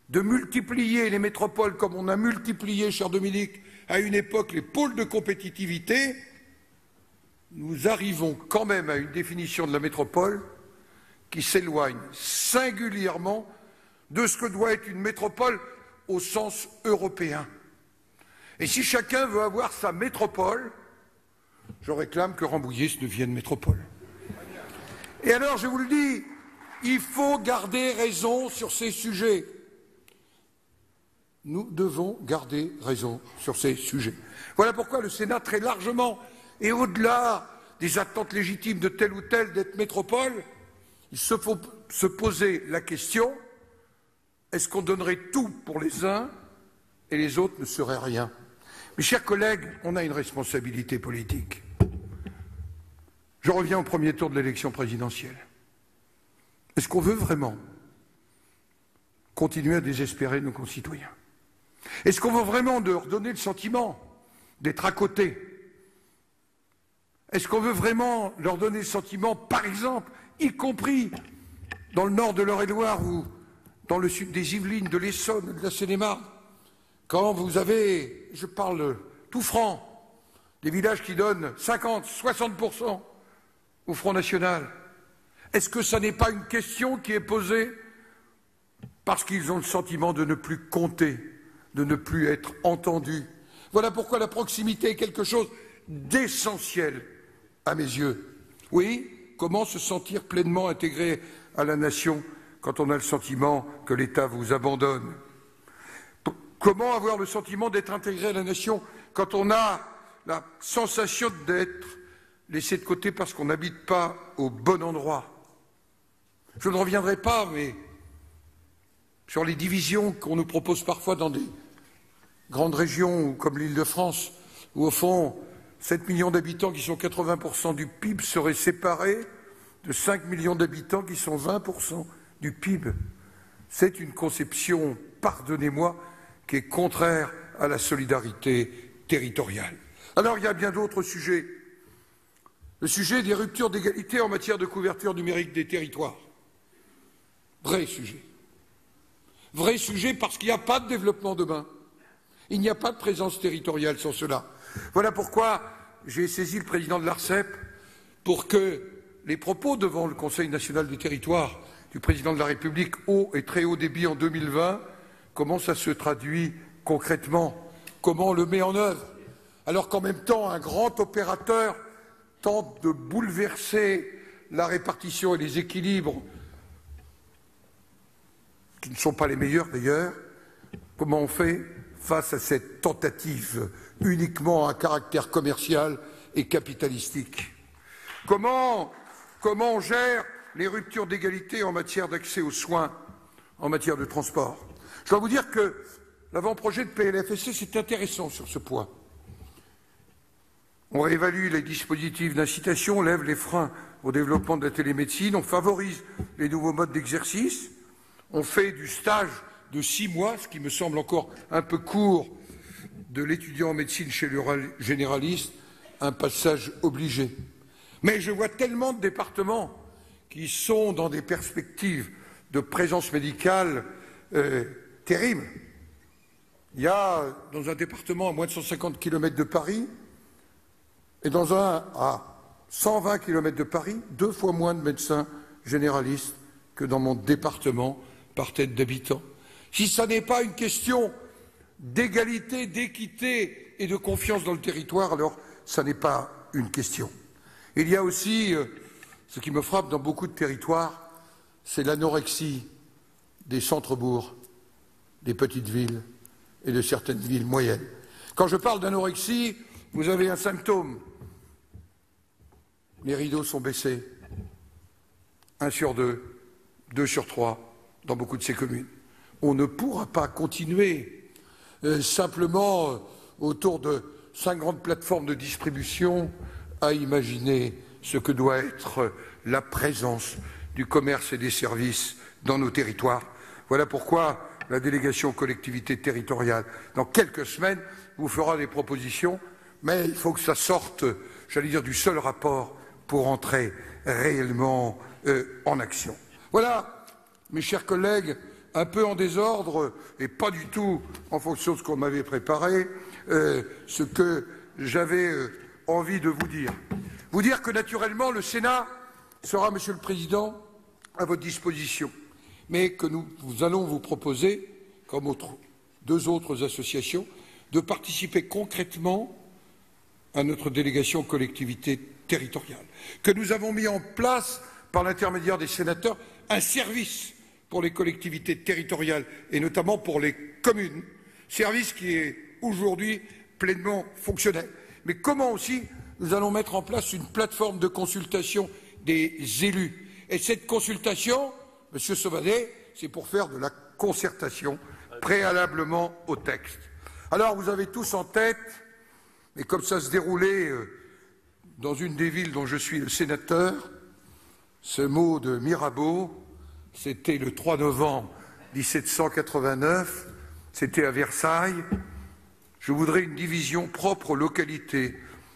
de multiplier les métropoles comme on a multiplié, cher Dominique, à une époque les pôles de compétitivité, nous arrivons quand même à une définition de la métropole qui s'éloigne singulièrement de ce que doit être une métropole au sens européen. Et si chacun veut avoir sa métropole, je réclame que Rambouillet devienne métropole. Et alors, je vous le dis, il faut garder raison sur ces sujets. Nous devons garder raison sur ces sujets. Voilà pourquoi le Sénat, très largement, et au-delà des attentes légitimes de telle ou telle d'être métropole, il se faut se poser la question, est-ce qu'on donnerait tout pour les uns et les autres ne seraient rien? Mes chers collègues, on a une responsabilité politique. Je reviens au premier tour de l'élection présidentielle. Est-ce qu'on veut vraiment continuer à désespérer nos concitoyens? Est-ce qu'on veut vraiment leur donner le sentiment d'être à côté? Est-ce qu'on veut vraiment leur donner le sentiment, par exemple, y compris dans le nord de l'Eure-et-Loire ou dans le sud des Yvelines, de l'Essonne, de la Seine-et-Marne, quand vous avez, je parle tout franc, des villages qui donnent 50, 60% au Front National, est-ce que ça n'est pas une question qui est posée parce qu'ils ont le sentiment de ne plus compter, de ne plus être entendus? Voilà pourquoi la proximité est quelque chose d'essentiel à mes yeux. Oui, comment se sentir pleinement intégré à la nation quand on a le sentiment que l'État vous abandonne? Comment avoir le sentiment d'être intégré à la nation quand on a la sensation d'être laissé de côté parce qu'on n'habite pas au bon endroit? Je ne reviendrai pas, mais sur les divisions qu'on nous propose parfois dans des grandes régions comme l'Île-de-France, où au fond, 7 millions d'habitants qui sont 80% du PIB seraient séparés de 5 millions d'habitants qui sont 20% du PIB. C'est une conception, pardonnez-moi, qui est contraire à la solidarité territoriale. Alors il y a bien d'autres sujets. Le sujet des ruptures d'égalité en matière de couverture numérique des territoires. Vrai sujet. Vrai sujet parce qu'il n'y a pas de développement demain. Il n'y a pas de présence territoriale sans cela. Voilà pourquoi j'ai saisi le président de l'ARCEP pour que les propos devant le Conseil national du territoire du président de la République haut et très haut débit en 2020, comment ça se traduit concrètement, comment on le met en œuvre, alors qu'en même temps un grand opérateur tente de bouleverser la répartition et les équilibres qui ne sont pas les meilleurs d'ailleurs. Comment on fait face à cette tentative uniquement à caractère commercial et capitalistique? Comment on gère les ruptures d'égalité en matière d'accès aux soins, en matière de transport? Je dois vous dire que l'avant-projet de PLFSS est intéressant sur ce point. On réévalue les dispositifs d'incitation, on lève les freins au développement de la télémédecine, on favorise les nouveaux modes d'exercice, on fait du stage de 6 mois, ce qui me semble encore un peu court, de l'étudiant en médecine chez le généraliste, un passage obligé. Mais je vois tellement de départements qui sont dans des perspectives de présence médicale terribles. Il y a dans un département à moins de 150 km de Paris et dans un à 120 km de Paris, 2 fois moins de médecins généralistes que dans mon département par tête d'habitant. Si ça n'est pas une question d'égalité, d'équité et de confiance dans le territoire, alors ça n'est pas une question. Il y a aussi, ce qui me frappe dans beaucoup de territoires, c'est l'anorexie des centres-bourgs, des petites villes et de certaines villes moyennes. Quand je parle d'anorexie, vous avez un symptôme. Les rideaux sont baissés. 1 sur 2, 2 sur 3 dans beaucoup de ces communes. On ne pourra pas continuer simplement autour de 5 grandes plateformes de distribution à imaginer ce que doit être la présence du commerce et des services dans nos territoires. Voilà pourquoi la délégation aux collectivités territoriales, dans quelques semaines, vous fera des propositions, mais il faut que ça sorte, j'allais dire, du seul rapport pour entrer réellement en action. Voilà, mes chers collègues, un peu en désordre et pas du tout en fonction de ce qu'on m'avait préparé, ce que j'avais envie de vous dire. Vous dire que naturellement le Sénat sera, Monsieur le Président, à votre disposition, mais que nous allons vous proposer, comme 2 autres associations, de participer concrètement à notre délégation collectivité territoriale, que nous avons mis en place par l'intermédiaire des sénateurs un service pour les collectivités territoriales et notamment pour les communes, service qui est aujourd'hui pleinement fonctionnel. Mais comment aussi nous allons mettre en place une plateforme de consultation des élus. Et cette consultation, Monsieur Sauvadet, c'est pour faire de la concertation préalablement au texte. Alors vous avez tous en tête, et comme ça se déroulait dans une des villes dont je suis le sénateur, ce mot de Mirabeau, c'était le 3 novembre 1789, c'était à Versailles. Je voudrais une division propre aux localités,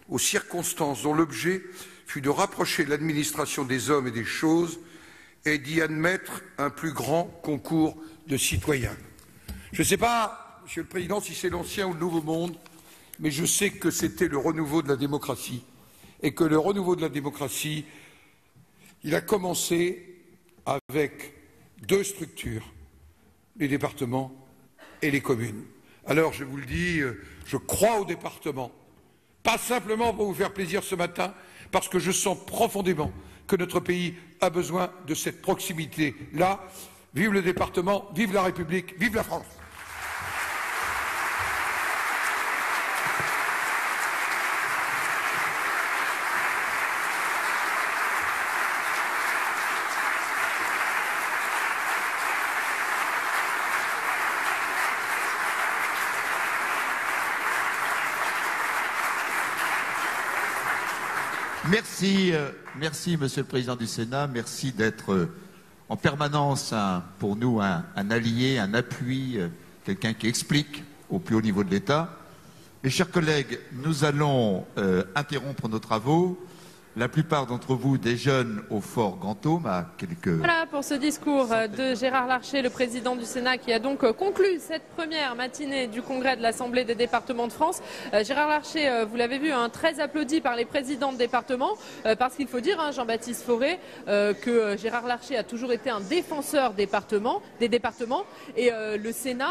aux circonstances dont l'objet fut de rapprocher l'administration des hommes et des choses et d'y admettre un plus grand concours de citoyens. Je ne sais pas, Monsieur le Président, si c'est l'Ancien ou le Nouveau Monde, mais je sais que c'était le renouveau de la démocratie et que le renouveau de la démocratie, il a commencé avec 2 structures, les départements et les communes. Alors, je vous le dis, je crois au département, pas simplement pour vous faire plaisir ce matin, parce que je sens profondément que notre pays a besoin de cette proximité-là. Vive le département, vive la République, vive la France. Merci, merci Monsieur le Président du Sénat, merci d'être en permanence pour nous un allié, un appui, quelqu'un qui explique au plus haut niveau de l'État. Mes chers collègues, nous allons interrompre nos travaux. La plupart d'entre vous, des jeunes au Fort Gantôme, à quelques... Voilà pour ce discours de Gérard Larcher, le président du Sénat, qui a donc conclu cette première matinée du congrès de l'Assemblée des départements de France. Gérard Larcher, vous l'avez vu, très applaudi par les présidents de département, parce qu'il faut dire, Jean-Baptiste Fauré, que Gérard Larcher a toujours été un défenseur des départements, et le Sénat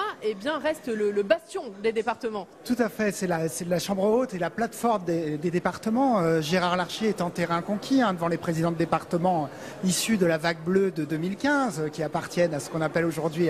reste le bastion des départements. Tout à fait, c'est la Chambre haute et la plateforme des départements. Gérard Larcher est en terrain conquis devant les présidents de département issus de la vague bleue de 2015, qui appartiennent à ce qu'on appelle aujourd'hui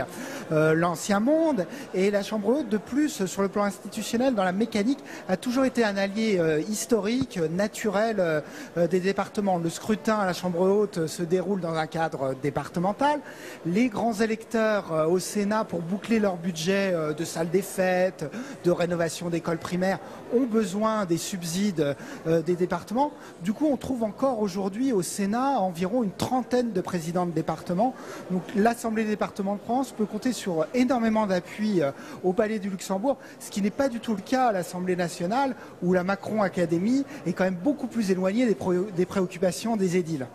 l'ancien monde. Et la Chambre haute, de plus, sur le plan institutionnel, dans la mécanique, a toujours été un allié historique, naturel des départements. Le scrutin à la Chambre haute se déroule dans un cadre départemental. Les grands électeurs au Sénat, pour boucler leur budget de salles des fêtes, de rénovation d'écoles primaires, ont besoin des subsides des départements. Du coup, on trouve encore aujourd'hui au Sénat environ une trentaine de présidents de départements. Donc l'Assemblée des départements de France peut compter sur énormément d'appui au Palais du Luxembourg, ce qui n'est pas du tout le cas à l'Assemblée nationale, où la Macron Académie est quand même beaucoup plus éloignée des préoccupations des édiles.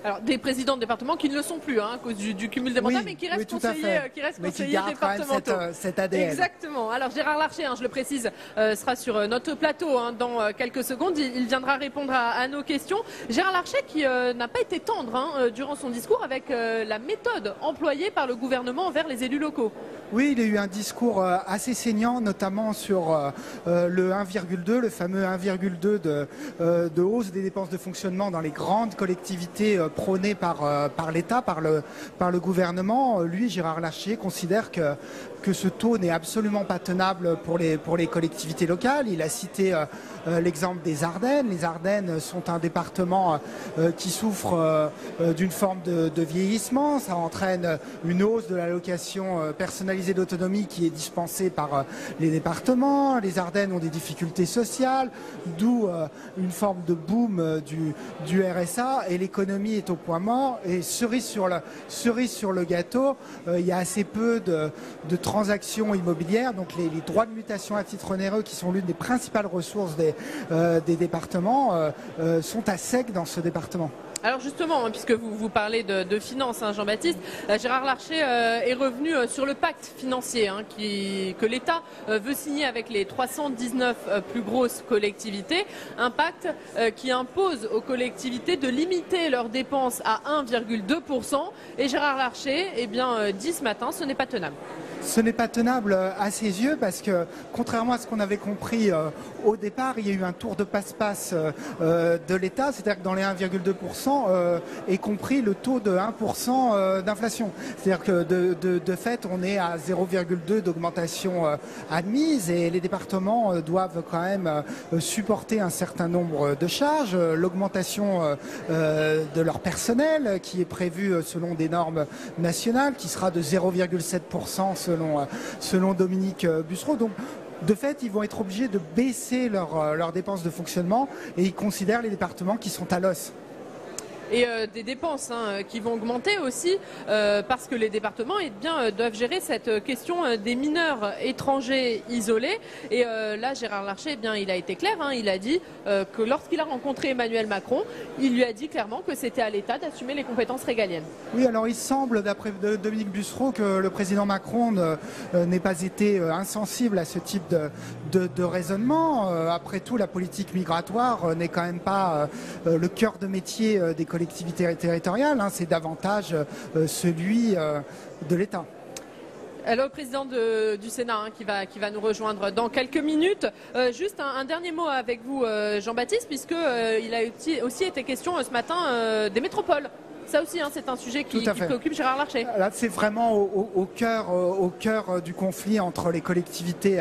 Alors, des présidents de département qui ne le sont plus, à cause du cumul des mandats, mais qui restent conseillers départementaux. Cet ADN. Exactement. Alors, Gérard Larcher, je le précise, sera sur notre plateau dans quelques secondes. Il viendra répondre à nos questions. Gérard Larcher qui n'a pas été tendre durant son discours avec la méthode employée par le gouvernement envers les élus locaux. Oui, il a eu un discours assez saignant, notamment sur le 1,2, le fameux 1,2 de hausse des dépenses de fonctionnement dans les grandes collectivités prônées par l'État, par le gouvernement. Lui, Gérard Larcher, considère que ce taux n'est absolument pas tenable pour les collectivités locales. Il a cité l'exemple des Ardennes. Les Ardennes sont un département qui souffre d'une forme de vieillissement. Ça entraîne une hausse de l'allocation personnalisée d'autonomie qui est dispensée par les départements. Les Ardennes ont des difficultés sociales, d'où une forme de boom du RSA, et l'économie est au point mort. Et cerise sur le gâteau, il y a assez peu de transactions immobilières, donc les droits de mutation à titre onéreux, qui sont l'une des principales ressources des départements, sont à sec dans ce département. Alors justement, puisque vous parlez de finances, Jean-Baptiste, Gérard Larcher est revenu sur le pacte financier que l'État veut signer avec les 319 plus grosses collectivités. Un pacte qui impose aux collectivités de limiter leurs dépenses à 1,2%. Et Gérard Larcher dit ce matin, ce n'est pas tenable. Ce n'est pas tenable à ses yeux, parce que, contrairement à ce qu'on avait compris au départ, il y a eu un tour de passe-passe de l'État, c'est-à-dire que dans les 1,2% est compris le taux de 1% d'inflation. C'est-à-dire que de fait, on est à 0,2 d'augmentation admise, et les départements doivent quand même supporter un certain nombre de charges. L'augmentation de leur personnel, qui est prévue selon des normes nationales, qui sera de 0,7% selon Dominique Bussereau. Donc, de fait, ils vont être obligés de baisser leurs dépenses de fonctionnement, et ils considèrent les départements qui sont à l'os. Et des dépenses qui vont augmenter aussi parce que les départements doivent gérer cette question des mineurs étrangers isolés. Et là, Gérard Larcher, il a été clair, il a dit que lorsqu'il a rencontré Emmanuel Macron, il lui a dit clairement que c'était à l'État d'assumer les compétences régaliennes. Oui, alors il semble, d'après Dominique Bussereau, que le président Macron n'ait pas été insensible à ce type de raisonnement. Après tout, la politique migratoire n'est quand même pas le cœur de métier des collectivités territoriales, c'est davantage celui de l'État. Le président du Sénat qui va nous rejoindre dans quelques minutes. Juste un dernier mot avec vous, Jean-Baptiste, puisqu'il a aussi été question ce matin des métropoles. Ça aussi, c'est un sujet qui préoccupe Gérard Larcher. Là, c'est vraiment au cœur du conflit entre les collectivités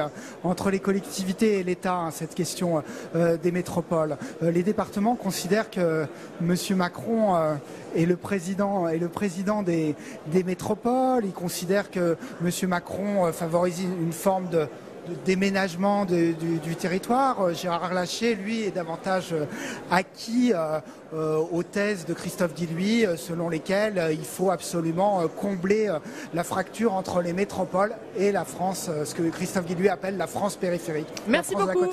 et l'État, cette question des métropoles. Les départements considèrent que M. Macron est le président des métropoles. Ils considèrent que M. Macron favorise une forme déménagement du territoire. Gérard Larcher, lui, est davantage acquis aux thèses de Christophe Guilluy, selon lesquelles il faut absolument combler la fracture entre les métropoles et la France, ce que Christophe Guilluy appelle la France périphérique. Merci beaucoup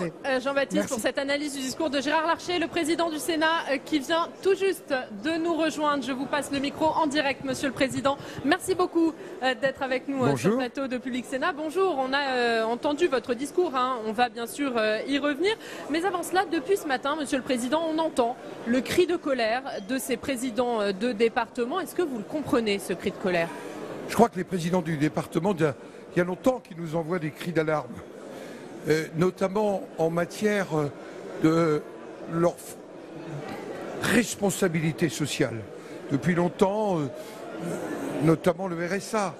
Jean-Baptiste pour cette analyse du discours de Gérard Larcher, le président du Sénat qui vient tout juste de nous rejoindre. Je vous passe le micro en direct, Monsieur le Président. Merci beaucoup d'être avec nous sur le plateau de Public Sénat. Bonjour, on a entendu votre discours, hein. On va bien sûr y revenir. Mais avant cela, depuis ce matin, Monsieur le Président, on entend le cri de colère de ces présidents de département. Est-ce que vous le comprenez, ce cri de colère? Je crois que les présidents du département, il y a longtemps qu'ils nous envoient des cris d'alarme, notamment en matière de leur responsabilité sociale. Depuis longtemps, notamment le RSA,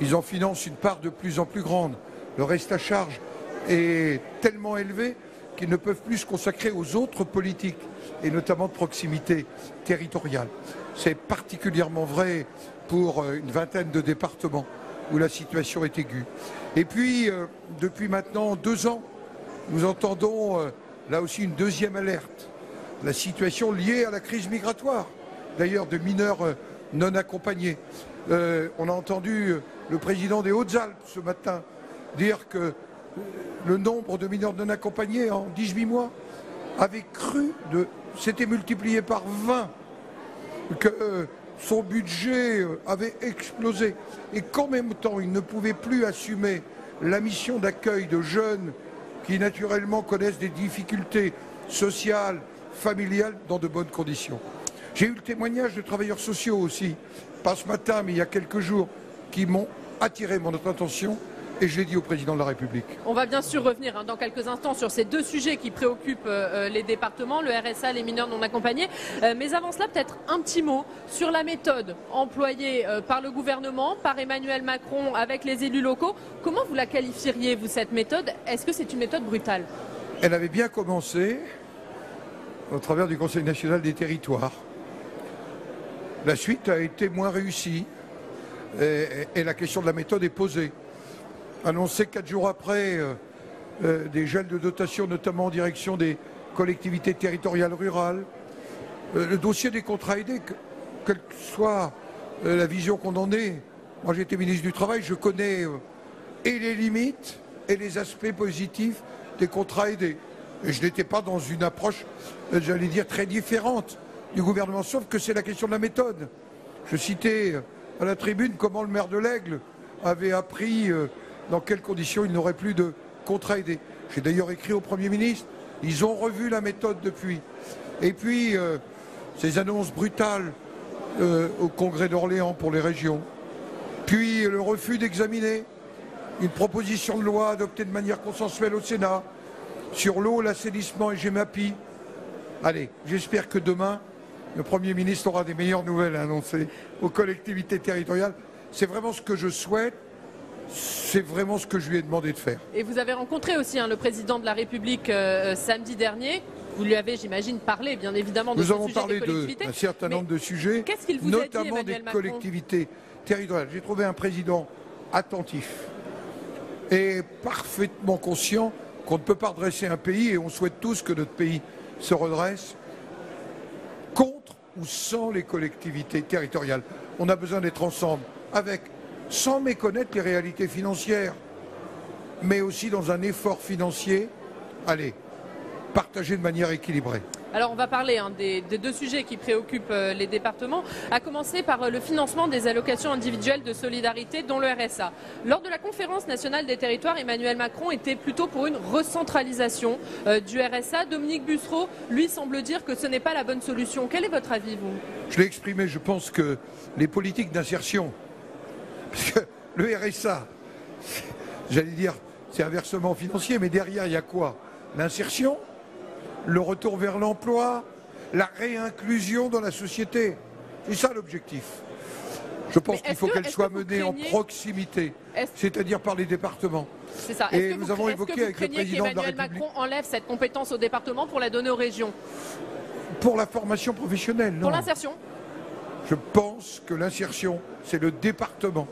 ils en financent une part de plus en plus grande. Le reste à charge est tellement élevé qu'ils ne peuvent plus se consacrer aux autres politiques, et notamment de proximité territoriale. C'est particulièrement vrai pour une vingtaine de départements où la situation est aiguë. Et puis, depuis maintenant 2 ans, nous entendons là aussi une deuxième alerte. La situation liée à la crise migratoire, d'ailleurs de mineurs non accompagnés. On a entendu le président des Hautes-Alpes ce matin dire que le nombre de mineurs non accompagnés en 18 mois avait s'était multiplié par 20, que son budget avait explosé et qu'en même temps il ne pouvait plus assumer la mission d'accueil de jeunes qui naturellement connaissent des difficultés sociales, familiales dans de bonnes conditions. J'ai eu le témoignage de travailleurs sociaux aussi, pas ce matin mais il y a quelques jours, qui m'ont attiré mon attention. Et je l'ai dit au président de la République. On va bien sûr revenir dans quelques instants sur ces 2 sujets qui préoccupent les départements, le RSA, les mineurs non accompagnés. Mais avant cela, peut-être un petit mot sur la méthode employée par le gouvernement, par Emmanuel Macron avec les élus locaux. Comment vous la qualifieriez, vous, cette méthode? Est-ce que c'est une méthode brutale? Elle avait bien commencé au travers du Conseil national des territoires. La suite a été moins réussie et la question de la méthode est posée. Annoncé 4 jours après des gels de dotation, notamment en direction des collectivités territoriales rurales. Le dossier des contrats aidés, quelle que soit la vision qu'on en ait, moi j'ai été ministre du Travail, je connais et les limites et les aspects positifs des contrats aidés. Et je n'étais pas dans une approche, j'allais dire, très différente du gouvernement, sauf que c'est la question de la méthode. Je citais à la tribune comment le maire de l'Aigle avait appris dans quelles conditions il n'aurait plus de contrat aidé. J'ai d'ailleurs écrit au Premier ministre, ils ont revu la méthode depuis. Et puis, ces annonces brutales au Congrès d'Orléans pour les régions, puis le refus d'examiner une proposition de loi adoptée de manière consensuelle au Sénat sur l'eau, l'assainissement et GEMAPI. Allez, j'espère que demain, le Premier ministre aura des meilleures nouvelles à annoncer aux collectivités territoriales. C'est vraiment ce que je souhaite. C'est vraiment ce que je lui ai demandé de faire. Et vous avez rencontré aussi le président de la République samedi dernier. Vous lui avez, j'imagine, parlé bien évidemment de ce sujet des collectivités. Nous avons parlé d'un certain nombre de sujets, qu'est-ce qu'il vous a dit, notamment des collectivités territoriales. J'ai trouvé un président attentif et parfaitement conscient qu'on ne peut pas redresser un pays, et on souhaite tous que notre pays se redresse, contre ou sans les collectivités territoriales. On a besoin d'être ensemble, sans méconnaître les réalités financières, mais aussi dans un effort financier, partagé de manière équilibrée. Alors on va parler des 2 sujets qui préoccupent les départements, à commencer par le financement des allocations individuelles de solidarité, dont le RSA. Lors de la conférence nationale des territoires, Emmanuel Macron était plutôt pour une recentralisation du RSA. Dominique Bussereau, lui, semble dire que ce n'est pas la bonne solution. Quel est votre avis, vous? Je l'ai exprimé, je pense que les politiques d'insertion, parce que le RSA, j'allais dire, c'est un versement financier, mais derrière, il y a quoi? L'insertion, le retour vers l'emploi, la réinclusion dans la société. C'est ça l'objectif. Je pense qu'il faut qu'elle soit menée en proximité, c'est-à-dire par les départements. C'est ça. Et nous avons évoqué avec le président de la République. Macron enlève cette compétence au département pour la donner aux régions? Pour la formation professionnelle, non. Pour l'insertion? Je pense que l'insertion, c'est le département.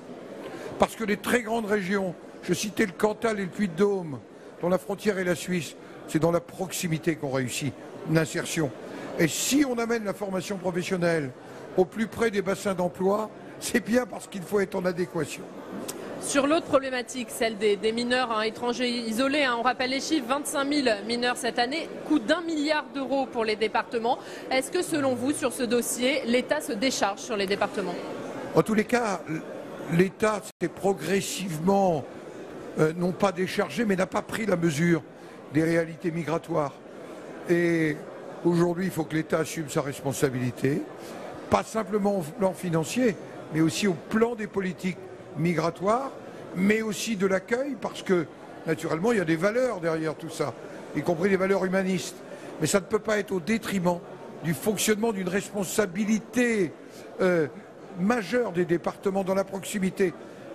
Parce que les très grandes régions Je citais le Cantal et le Puy-de-Dôme, dont la frontière est la Suisse. C'est dans la proximité qu'on réussit une insertion. Et si on amène la formation professionnelle au plus près des bassins d'emploi, c'est bien parce qu'il faut être en adéquation. Sur l'autre problématique, celle des mineurs étrangers isolés, on rappelle les chiffres, 25 000 mineurs cette année, coût d'1 milliard d'euros pour les départements. Est-ce que selon vous, sur ce dossier, l'État se décharge sur les départements? En tous les cas, l'État s'est progressivement, non pas déchargé, mais n'a pas pris la mesure des réalités migratoires. Et aujourd'hui, il faut que l'État assume sa responsabilité, pas simplement au plan financier, mais aussi au plan des politiques migratoires, mais aussi de l'accueil, parce que naturellement il y a des valeurs derrière tout ça, y compris des valeurs humanistes. Mais ça ne peut pas être au détriment du fonctionnement d'une responsabilité majeure des départements dans la proximité,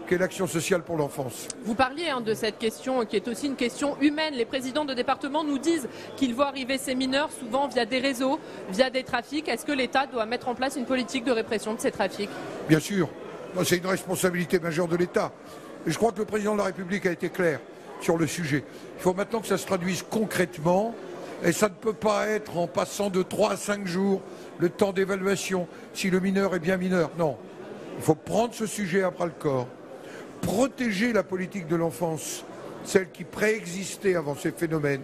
qu'est l'action sociale pour l'enfance. Vous parliez de cette question qui est aussi une question humaine. Les présidents de département nous disent qu'ils voient arriver ces mineurs souvent via des réseaux, via des trafics. Est-ce que l'État doit mettre en place une politique de répression de ces trafics? Bien sûr. C'est une responsabilité majeure de l'État. Et je crois que le président de la République a été clair sur le sujet. Il faut maintenant que ça se traduise concrètement. Et ça ne peut pas être en passant de 3 à 5 jours le temps d'évaluation, si le mineur est bien mineur. Non. Il faut prendre ce sujet à bras-le-corps. Protéger la politique de l'enfance, celle qui préexistait avant ces phénomènes.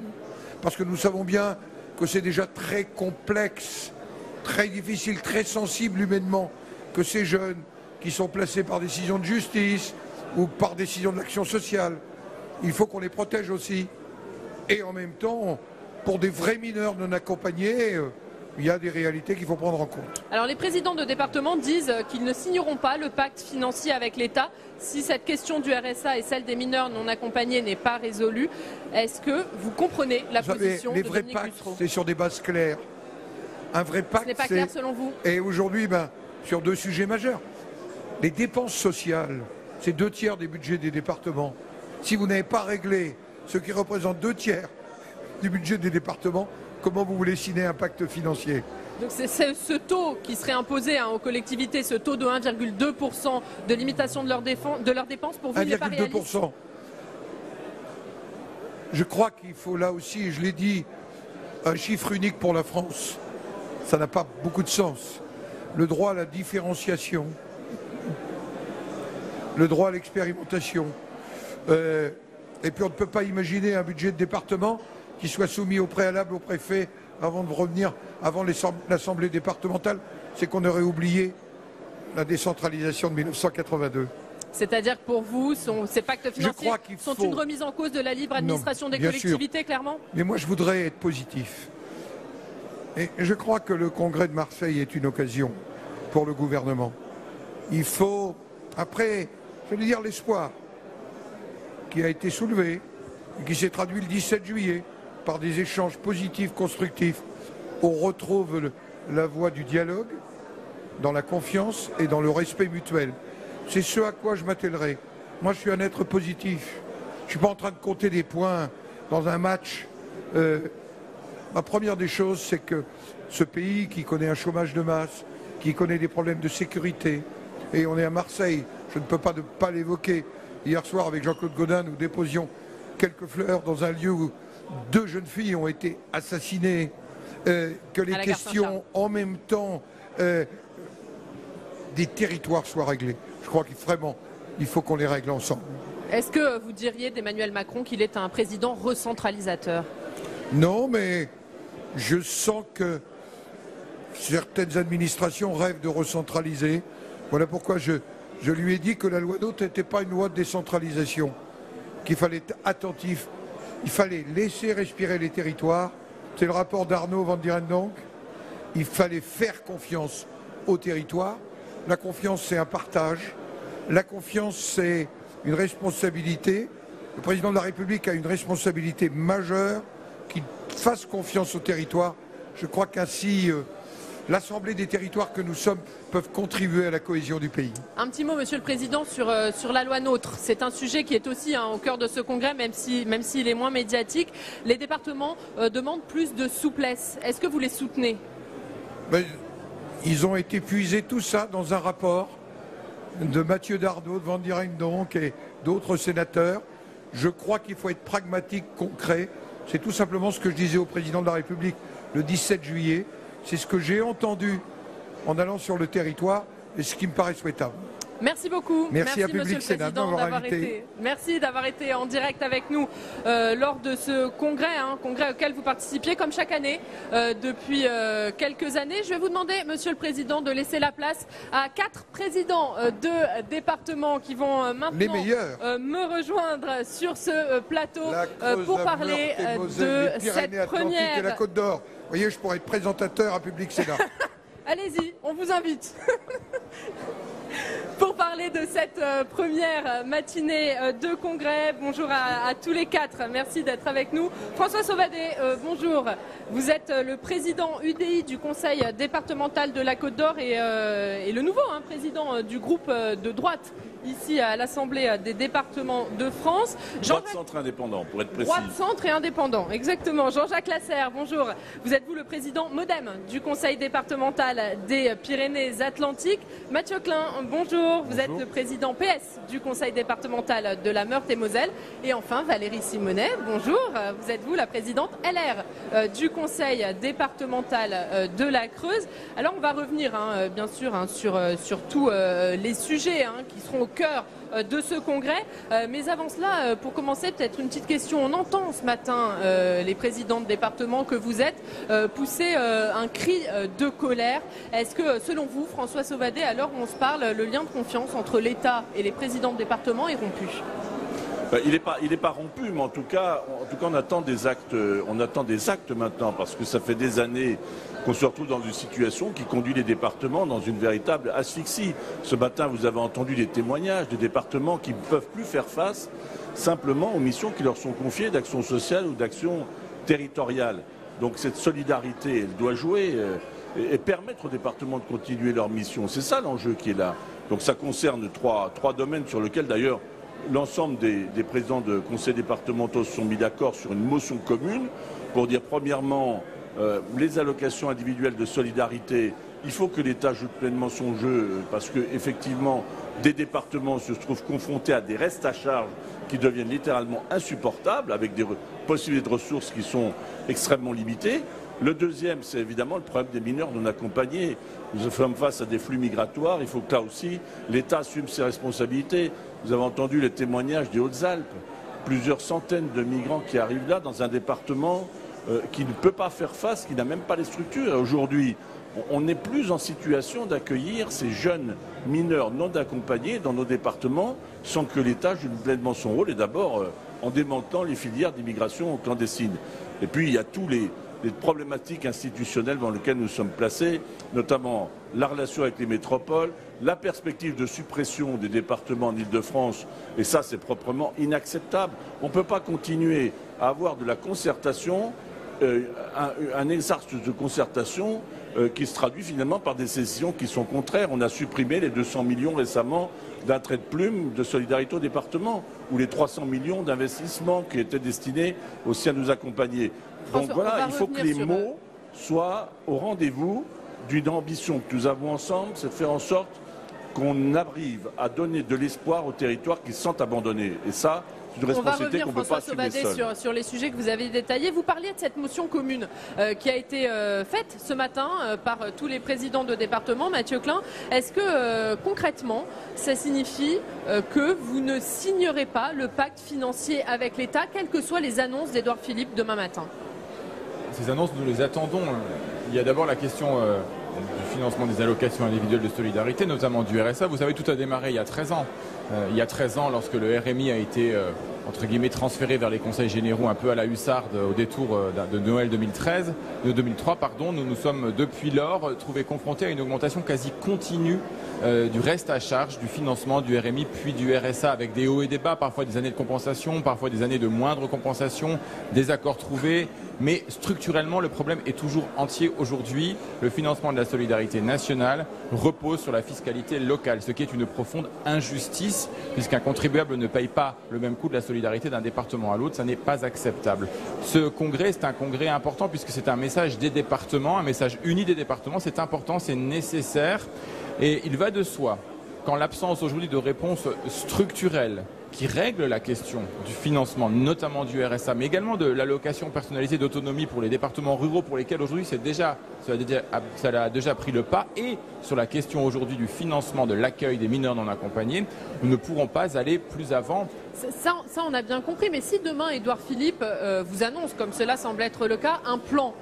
Parce que nous savons bien que c'est déjà très complexe, très difficile, très sensible humainement, que ces jeunes qui sont placés par décision de justice ou par décision de l'action sociale. Il faut qu'on les protège aussi. Et en même temps, pour des vrais mineurs non accompagnés, il y a des réalités qu'il faut prendre en compte. Alors les présidents de département disent qu'ils ne signeront pas le pacte financier avec l'État si cette question du RSA et celle des mineurs non accompagnés n'est pas résolue. Est-ce que vous comprenez la position de Dominique Bussereau? Les vrais pactes, c'est sur des bases claires. Un vrai pacte, ce n'est pas clair selon vous? Et aujourd'hui, sur 2 sujets majeurs. Les dépenses sociales, c'est 2 tiers des budgets des départements. Si vous n'avez pas réglé ce qui représente 2 tiers du budget des départements, comment vous voulez signer un pacte financier? Donc c'est ce taux qui serait imposé aux collectivités, ce taux de 1,2% de limitation de leurs dépenses, pour vous, il n'est pas réaliste? 1,2%. Je crois qu'il faut là aussi, je l'ai dit, un chiffre unique pour la France. Ça n'a pas beaucoup de sens. Le droit à la différenciation, le droit à l'expérimentation. Et puis on ne peut pas imaginer un budget de département qui soit soumis au préalable au préfet avant de revenir avant l'Assemblée départementale. C'est qu'on aurait oublié la décentralisation de 1982. C'est-à-dire que pour vous, ces pactes financiers sont une remise en cause de la libre administration des collectivités, sûr. Clairement? Mais moi je voudrais être positif. Et je crois que le congrès de Marseille est une occasion pour le gouvernement. Il faut, après, je veux dire l'espoir qui a été soulevé et qui s'est traduit le 17 juillet par des échanges positifs, constructifs. On retrouve la voie du dialogue, dans la confiance et dans le respect mutuel. C'est ce à quoi je m'attellerai. Moi, je suis un être positif. Je ne suis pas en train de compter des points dans un match. La première des choses, c'est que ce pays qui connaît un chômage de masse, qui connaît des problèmes de sécurité, et on est à Marseille, je ne peux pas ne pas l'évoquer. Hier soir, avec Jean-Claude Gaudin, nous déposions quelques fleurs dans un lieu où 2 jeunes filles ont été assassinées, que les questions en même temps des territoires soient réglées. Je crois qu'il vraiment, il faut qu'on les règle ensemble. Est-ce que vous diriez d'Emmanuel Macron qu'il est un président recentralisateur? Non, mais je sens que certaines administrations rêvent de recentraliser. Voilà pourquoi je lui ai dit que la loi NOTRe n'était pas une loi de décentralisation, qu'il fallait être attentif, il fallait laisser respirer les territoires. C'est le rapport d'Arnaud Van Dierendonck. Il fallait faire confiance aux territoires. La confiance, c'est un partage. La confiance, c'est une responsabilité. Le président de la République a une responsabilité majeure, qu'il fasse confiance aux territoires. Je crois qu'ainsi, l'Assemblée des territoires que nous sommes peuvent contribuer à la cohésion du pays. Un petit mot, Monsieur le Président, sur la loi NOTRe. C'est un sujet qui est aussi au cœur de ce congrès, même s'il est moins médiatique. Les départements demandent plus de souplesse. Est-ce que vous les soutenez? Ils ont été puisés tout ça dans un rapport de Mathieu Darnaud, de Van Dierendonck et d'autres sénateurs. Je crois qu'il faut être pragmatique, concret. C'est tout simplement ce que je disais au président de la République le 17 juillet. C'est ce que j'ai entendu en allant sur le territoire et ce qui me paraît souhaitable. Merci beaucoup. Merci à Monsieur Public le Sénat Président d'avoir été. Merci d'avoir été en direct avec nous lors de ce congrès, congrès auquel vous participiez comme chaque année depuis quelques années. Je vais vous demander, Monsieur le Président, de laisser la place à 4 présidents de départements qui vont maintenant me rejoindre sur ce plateau pour parler de cette première. Et la Côte d'Or. Vous voyez, je pourrais être présentateur à Public Sénat. Allez-y, on vous invite. Pour parler de cette première matinée de congrès, bonjour à tous les 4, merci d'être avec nous. François Sauvadet, bonjour. Vous êtes le président UDI du conseil départemental de la Côte d'Or et le nouveau président du groupe de droite ici à l'Assemblée des départements de France. Droite centre indépendant, pour être précis. Droite centre et indépendant, exactement. Jean-Jacques Lasserre, bonjour. Vous êtes vous le président MoDem du conseil départemental des Pyrénées-Atlantiques. Mathieu Klein, bonjour. Vous êtes le président PS du conseil départemental de la Meurthe-et-Moselle. Et enfin, Valérie Simonet, bonjour. Vous êtes vous la présidente LR du conseil départemental de la Creuse. Alors, on va revenir, bien sûr, sur tous les sujets qui seront au cœur de ce congrès. Mais avant cela, pour commencer, peut-être une petite question. On entend ce matin les présidents de département que vous êtes pousser un cri de colère. Est-ce que, selon vous, François Sauvadet, à l'heure où on se parle, le lien de confiance entre l'État et les présidents de département est rompu ? Il n'est pas rompu, mais en tout cas, on attend des actes. On attend des actes maintenant, parce que ça fait des années qu'on se retrouve dans une situation qui conduit les départements dans une véritable asphyxie. Ce matin, vous avez entendu des témoignages de départements qui ne peuvent plus faire face simplement aux missions qui leur sont confiées d'action sociale ou d'action territoriale. Donc cette solidarité, elle doit jouer et permettre aux départements de continuer leur mission. C'est ça l'enjeu qui est là. Donc ça concerne trois domaines sur lesquels d'ailleurs l'ensemble des présidents de conseils départementaux se sont mis d'accord sur une motion commune pour dire premièrement les allocations individuelles de solidarité, il faut que l'État joue pleinement son jeu parce qu'effectivement des départements se trouvent confrontés à des restes à charge qui deviennent littéralement insupportables avec des possibilités de ressources qui sont extrêmement limitées. Le deuxième, c'est évidemment le problème des mineurs non accompagnés. Nous sommes face à des flux migratoires, il faut que là aussi l'État assume ses responsabilités. Vous avez entendu les témoignages des Hautes-Alpes, plusieurs centaines de migrants qui arrivent là dans un département qui ne peut pas faire face, qui n'a même pas les structures. Aujourd'hui, on n'est plus en situation d'accueillir ces jeunes mineurs non accompagnés dans nos départements sans que l'État joue pleinement son rôle et d'abord en démantelant les filières d'immigration clandestine. Et puis il y a tous les problématiques institutionnelles dans lesquelles nous sommes placés, notamment la relation avec les métropoles, la perspective de suppression des départements en Île-de-France, et ça c'est proprement inacceptable. On ne peut pas continuer à avoir de la concertation, un exercice de concertation qui se traduit finalement par des décisions qui sont contraires. On a supprimé les 200 millions récemment d'un trait de plume de solidarité au département, ou les 300 millions d'investissements qui étaient destinés aussi à nous accompagner. Donc voilà, il faut que les mots soient au rendez-vous d'une ambition que nous avons ensemble, c'est de faire en sorte qu'on arrive à donner de l'espoir aux territoires qui se sentent abandonnés. Et ça, c'est une responsabilité qu'on ne peut pas assumer seul. Sur les sujets que vous avez détaillés. Vous parliez de cette motion commune qui a été faite ce matin par tous les présidents de département. Mathieu Klein, est-ce que concrètement, ça signifie que vous ne signerez pas le pacte financier avec l'État, quelles que soient les annonces d'Édouard Philippe demain matin ? Ces annonces, nous les attendons. Il y a d'abord la question du financement des allocations individuelles de solidarité, notamment du RSA. Vous savez, tout a démarré il y a 13 ans. Il y a 13 ans, lorsque le RMI a été, entre guillemets, transféré vers les conseils généraux un peu à la hussarde au détour de Noël 2003, nous nous sommes depuis lors trouvés confrontés à une augmentation quasi continue du reste à charge, du financement du RMI puis du RSA, avec des hauts et des bas, parfois des années de compensation, parfois des années de moindre compensation, des accords trouvés. Mais structurellement, le problème est toujours entier aujourd'hui. Le financement de la solidarité nationale repose sur la fiscalité locale, ce qui est une profonde injustice, puisqu'un contribuable ne paye pas le même coût de la solidarité d'un département à l'autre. Ça n'est pas acceptable. Ce congrès, c'est un congrès important, puisque c'est un message des départements, un message uni des départements. C'est important, c'est nécessaire. Et il va de soi qu'en l'absence aujourd'hui de réponse structurelle qui règle la question du financement, notamment du RSA, mais également de l'allocation personnalisée d'autonomie pour les départements ruraux pour lesquels aujourd'hui ça a déjà pris le pas, et sur la question aujourd'hui du financement de l'accueil des mineurs non accompagnés, nous ne pourrons pas aller plus avant. Ça, on a bien compris, mais si demain Édouard Philippe vous annonce, comme cela semble être le cas, un plan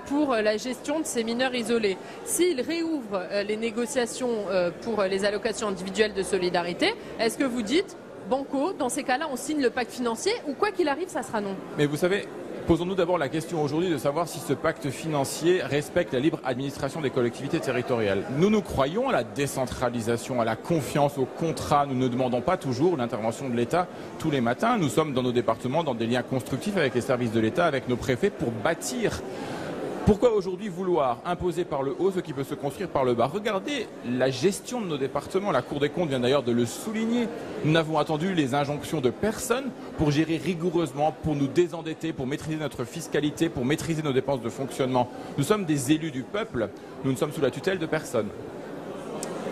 pour la gestion de ces mineurs isolés, s'il réouvre les négociations pour les allocations individuelles de solidarité, est-ce que vous dites banco, dans ces cas-là, on signe le pacte financier, ou quoi qu'il arrive, ça sera non? Mais vous savez, posons-nous d'abord la question aujourd'hui de savoir si ce pacte financier respecte la libre administration des collectivités territoriales. Nous croyons à la décentralisation, à la confiance, au contrat. Nous ne demandons pas toujours l'intervention de l'État tous les matins. Nous sommes dans nos départements, dans des liens constructifs avec les services de l'État, avec nos préfets, pour bâtir. Pourquoi aujourd'hui vouloir imposer par le haut ce qui peut se construire par le bas? Regardez la gestion de nos départements. La Cour des comptes vient d'ailleurs de le souligner. Nous n'avons attendu les injonctions de personne pour gérer rigoureusement, pour nous désendetter, pour maîtriser notre fiscalité, pour maîtriser nos dépenses de fonctionnement. Nous sommes des élus du peuple. Nous ne sommes sous la tutelle de personne.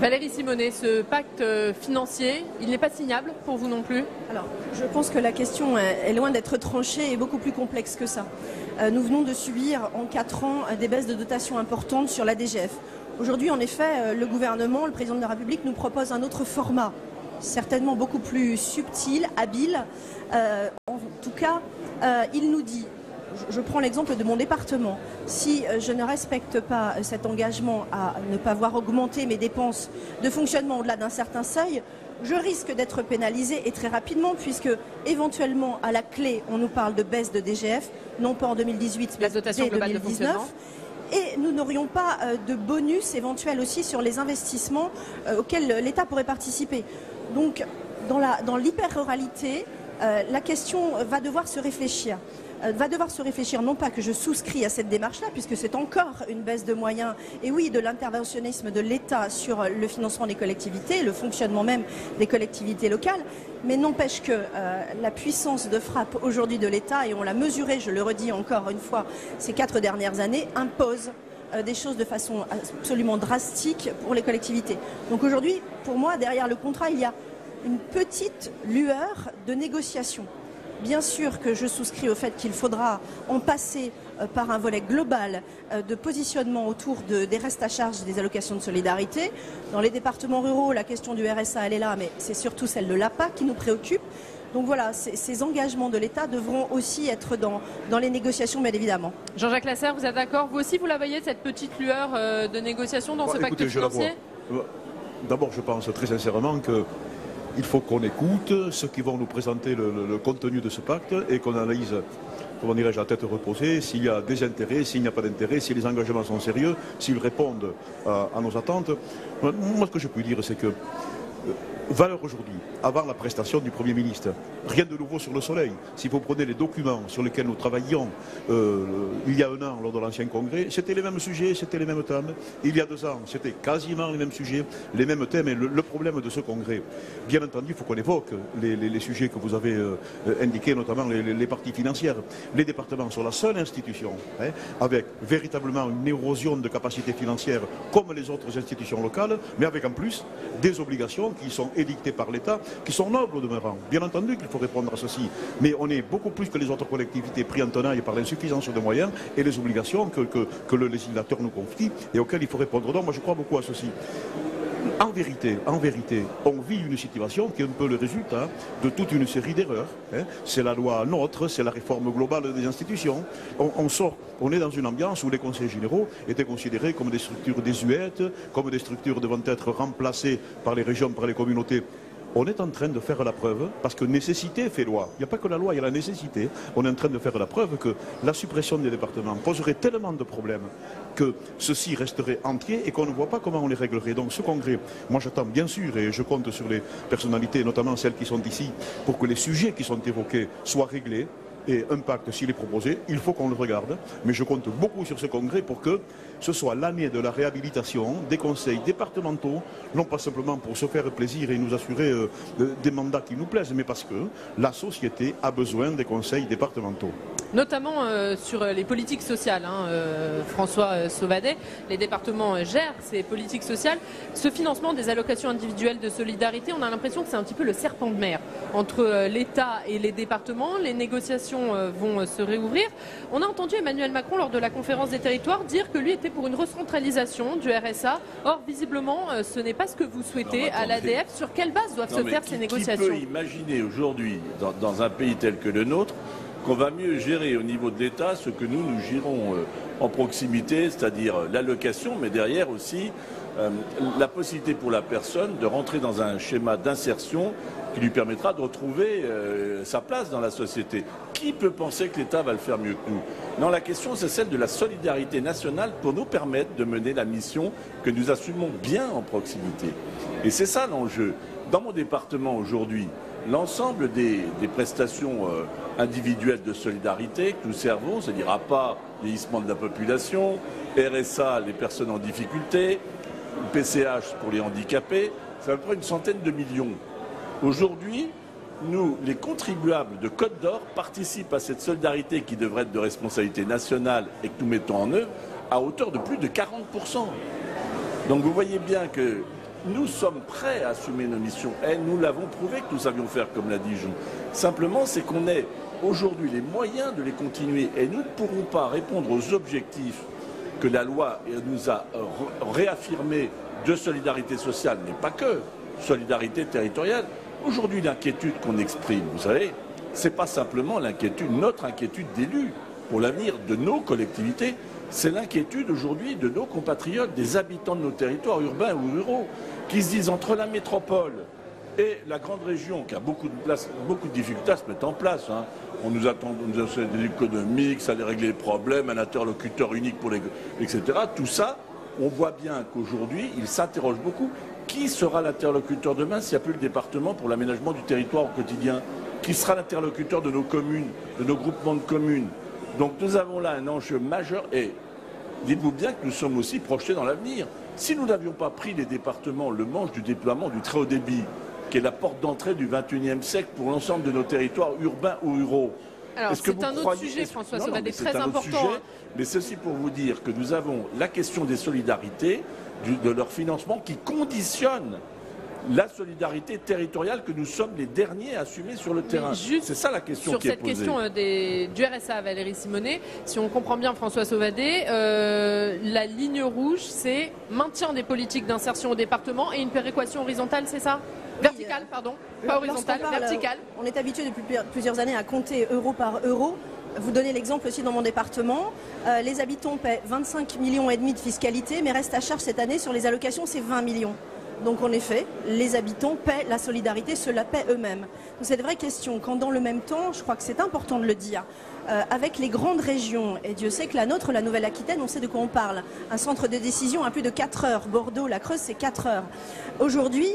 Valérie Simonet, ce pacte financier, il n'est pas signable pour vous non plus? Alors, je pense que la question est loin d'être tranchée et beaucoup plus complexe que ça. Nous venons de subir en 4 ans des baisses de dotations importantes sur la DGF. Aujourd'hui, en effet, le gouvernement, le président de la République, nous propose un autre format, certainement beaucoup plus subtil, habile. En tout cas, il nous dit, je prends l'exemple de mon département, si je ne respecte pas cet engagement à ne pas voir augmenter mes dépenses de fonctionnement au-delà d'un certain seuil, je risque d'être pénalisé, et très rapidement, puisque éventuellement à la clé on nous parle de baisse de DGF, non pas en 2018 mais dès 2019, et nous n'aurions pas de bonus éventuel aussi sur les investissements auxquels l'État pourrait participer. Donc dans l'hyper-ruralité, la question va devoir se réfléchir. Non pas que je souscris à cette démarche-là, puisque c'est encore une baisse de moyens, et oui, de l'interventionnisme de l'État sur le financement des collectivités, le fonctionnement même des collectivités locales, mais n'empêche que la puissance de frappe aujourd'hui de l'État, et on l'a mesuré, je le redis encore une fois, ces 4 dernières années, impose des choses de façon absolument drastique pour les collectivités. Donc aujourd'hui, pour moi, derrière le contrat, il y a une petite lueur de négociation. Bien sûr que je souscris au fait qu'il faudra en passer par un volet global de positionnement autour des restes à charge des allocations de solidarité. Dans les départements ruraux, la question du RSA, elle est là, mais c'est surtout celle de l'APA qui nous préoccupe. Donc voilà, ces engagements de l'État devront aussi être dans les négociations, bien évidemment. Jean-Jacques Lasserre, vous êtes d'accord? Vous aussi, vous la voyez, cette petite lueur de négociation dans ce pacte financier? D'abord, je pense très sincèrement que il faut qu'on écoute ceux qui vont nous présenter le contenu de ce pacte et qu'on analyse, comment dirais-je, à tête reposée, s'il y a des intérêts, s'il n'y a pas d'intérêt, si les engagements sont sérieux, s'ils répondent à nos attentes. Moi, ce que je peux dire, c'est que valeur aujourd'hui, avant la prestation du Premier ministre, rien de nouveau sur le soleil. Si vous prenez les documents sur lesquels nous travaillions il y a 1 an lors de l'ancien congrès, c'était les mêmes sujets, c'était les mêmes thèmes. Il y a 2 ans, c'était quasiment les mêmes sujets, les mêmes thèmes. Et le problème de ce congrès, bien entendu, il faut qu'on évoque les sujets que vous avez indiqués, notamment les parties financières. Les départements sont la seule institution avec véritablement une érosion de capacité financière comme les autres institutions locales, mais avec en plus des obligations qui sont édictées par l'État, qui sont nobles au demeurant. Bien entendu qu'il faut répondre à ceci, mais on est beaucoup plus que les autres collectivités pris en tenaille par l'insuffisance de moyens et les obligations que le législateur nous confie et auxquelles il faut répondre. Donc moi je crois beaucoup à ceci. En vérité, on vit une situation qui est un peu le résultat de toute une série d'erreurs. C'est la loi NOTRe, c'est la réforme globale des institutions. On est dans une ambiance où les conseils généraux étaient considérés comme des structures désuètes, comme des structures devant être remplacées par les régions, par les communautés. On est en train de faire la preuve, parce que nécessité fait loi. Il n'y a pas que la loi, il y a la nécessité. On est en train de faire la preuve que la suppression des départements poserait tellement de problèmes que ceux-ci resteraient entiers et qu'on ne voit pas comment on les réglerait. Donc ce congrès, moi j'attends bien sûr, et je compte sur les personnalités, notamment celles qui sont ici, pour que les sujets qui sont évoqués soient réglés Et un pacte, s'il est proposé, il faut qu'on le regarde. Mais je compte beaucoup sur ce congrès pour que ce soit l'année de la réhabilitation des conseils départementaux, non pas simplement pour se faire plaisir et nous assurer des mandats qui nous plaisent, mais parce que la société a besoin des conseils départementaux. Notamment sur les politiques sociales, François Sauvadet, les départements gèrent ces politiques sociales. Ce financement des allocations individuelles de solidarité, on a l'impression que c'est un petit peu le serpent de mer entre l'État et les départements. Les négociations vont se réouvrir. On a entendu Emmanuel Macron lors de la conférence des territoires dire que lui était pour une recentralisation du RSA. Or, visiblement, ce n'est pas ce que vous souhaitez à l'ADF. Sur quelle base doivent se faire ces négociations ? Qui peut imaginer aujourd'hui, dans un pays tel que le nôtre, qu'on va mieux gérer au niveau de l'État ce que nous gérons en proximité, c'est-à-dire l'allocation, mais derrière aussi la possibilité pour la personne de rentrer dans un schéma d'insertion qui lui permettra de retrouver sa place dans la société. Qui peut penser que l'État va le faire mieux que nous ? Non, la question c'est celle de la solidarité nationale pour nous permettre de mener la mission que nous assumons bien en proximité. Et c'est ça l'enjeu. Dans mon département aujourd'hui, l'ensemble des prestations individuelles de solidarité que nous servons, c'est-à-dire APA, vieillissement de la population, RSA, les personnes en difficulté, PCH pour les handicapés, c'est à peu près une centaine de millions. Aujourd'hui, nous, les contribuables de Côte d'Or, participent à cette solidarité qui devrait être de responsabilité nationale et que nous mettons en œuvre à hauteur de plus de 40%. Donc vous voyez bien que nous sommes prêts à assumer nos missions. Et nous l'avons prouvé que nous savions faire, comme l'a dit Jean. Simplement, c'est qu'on ait aujourd'hui les moyens de les continuer. Et nous ne pourrons pas répondre aux objectifs que la loi nous a réaffirmés de solidarité sociale, mais pas que, solidarité territoriale. Aujourd'hui, l'inquiétude qu'on exprime, vous savez, ce n'est pas simplement l'inquiétude, notre inquiétude d'élus pour l'avenir de nos collectivités, c'est l'inquiétude aujourd'hui de nos compatriotes, des habitants de nos territoires urbains ou ruraux, qui se disent entre la métropole et la grande région, qui a beaucoup de difficultés à se mettre en place. On nous attend des économiques, ça allait régler les problèmes, un interlocuteur unique pour les... etc. Tout ça, on voit bien qu'aujourd'hui, ils s'interrogent beaucoup. Qui sera l'interlocuteur demain s'il n'y a plus le département pour l'aménagement du territoire au quotidien ? Qui sera l'interlocuteur de nos communes, de nos groupements de communes ? Donc nous avons là un enjeu majeur et dites-vous bien que nous sommes aussi projetés dans l'avenir. Si nous n'avions pas pris les départements le manche du déploiement du très haut débit, qui est la porte d'entrée du XXIe siècle pour l'ensemble de nos territoires urbains ou ruraux. Alors c'est un autre sujet, François Sauvadet, très important. Mais c'est aussi pour vous dire que nous avons la question des solidarités, de leur financement qui conditionne la solidarité territoriale que nous sommes les derniers à assumer sur le terrain. C'est ça la question qui est posée. Sur cette question du RSA, Valérie Simonet, si on comprend bien François Sauvadet, la ligne rouge, c'est maintien des politiques d'insertion au département et une péréquation horizontale, c'est ça ? Verticale, pardon, pas horizontale, verticale. On est habitué depuis plusieurs années à compter euro par euro. Vous donnez l'exemple aussi dans mon département. Les habitants paient 25,5 millions de fiscalité, mais reste à charge cette année sur les allocations, c'est 20 millions. Donc en effet, les habitants paient la solidarité, se la paient eux-mêmes. Donc c'est une vraie question. Quand dans le même temps, je crois que c'est important de le dire, avec les grandes régions, et Dieu sait que la nôtre, la Nouvelle-Aquitaine, on sait de quoi on parle. Un centre de décision à plus de 4 heures. Bordeaux, la Creuse, c'est 4 heures. Aujourd'hui,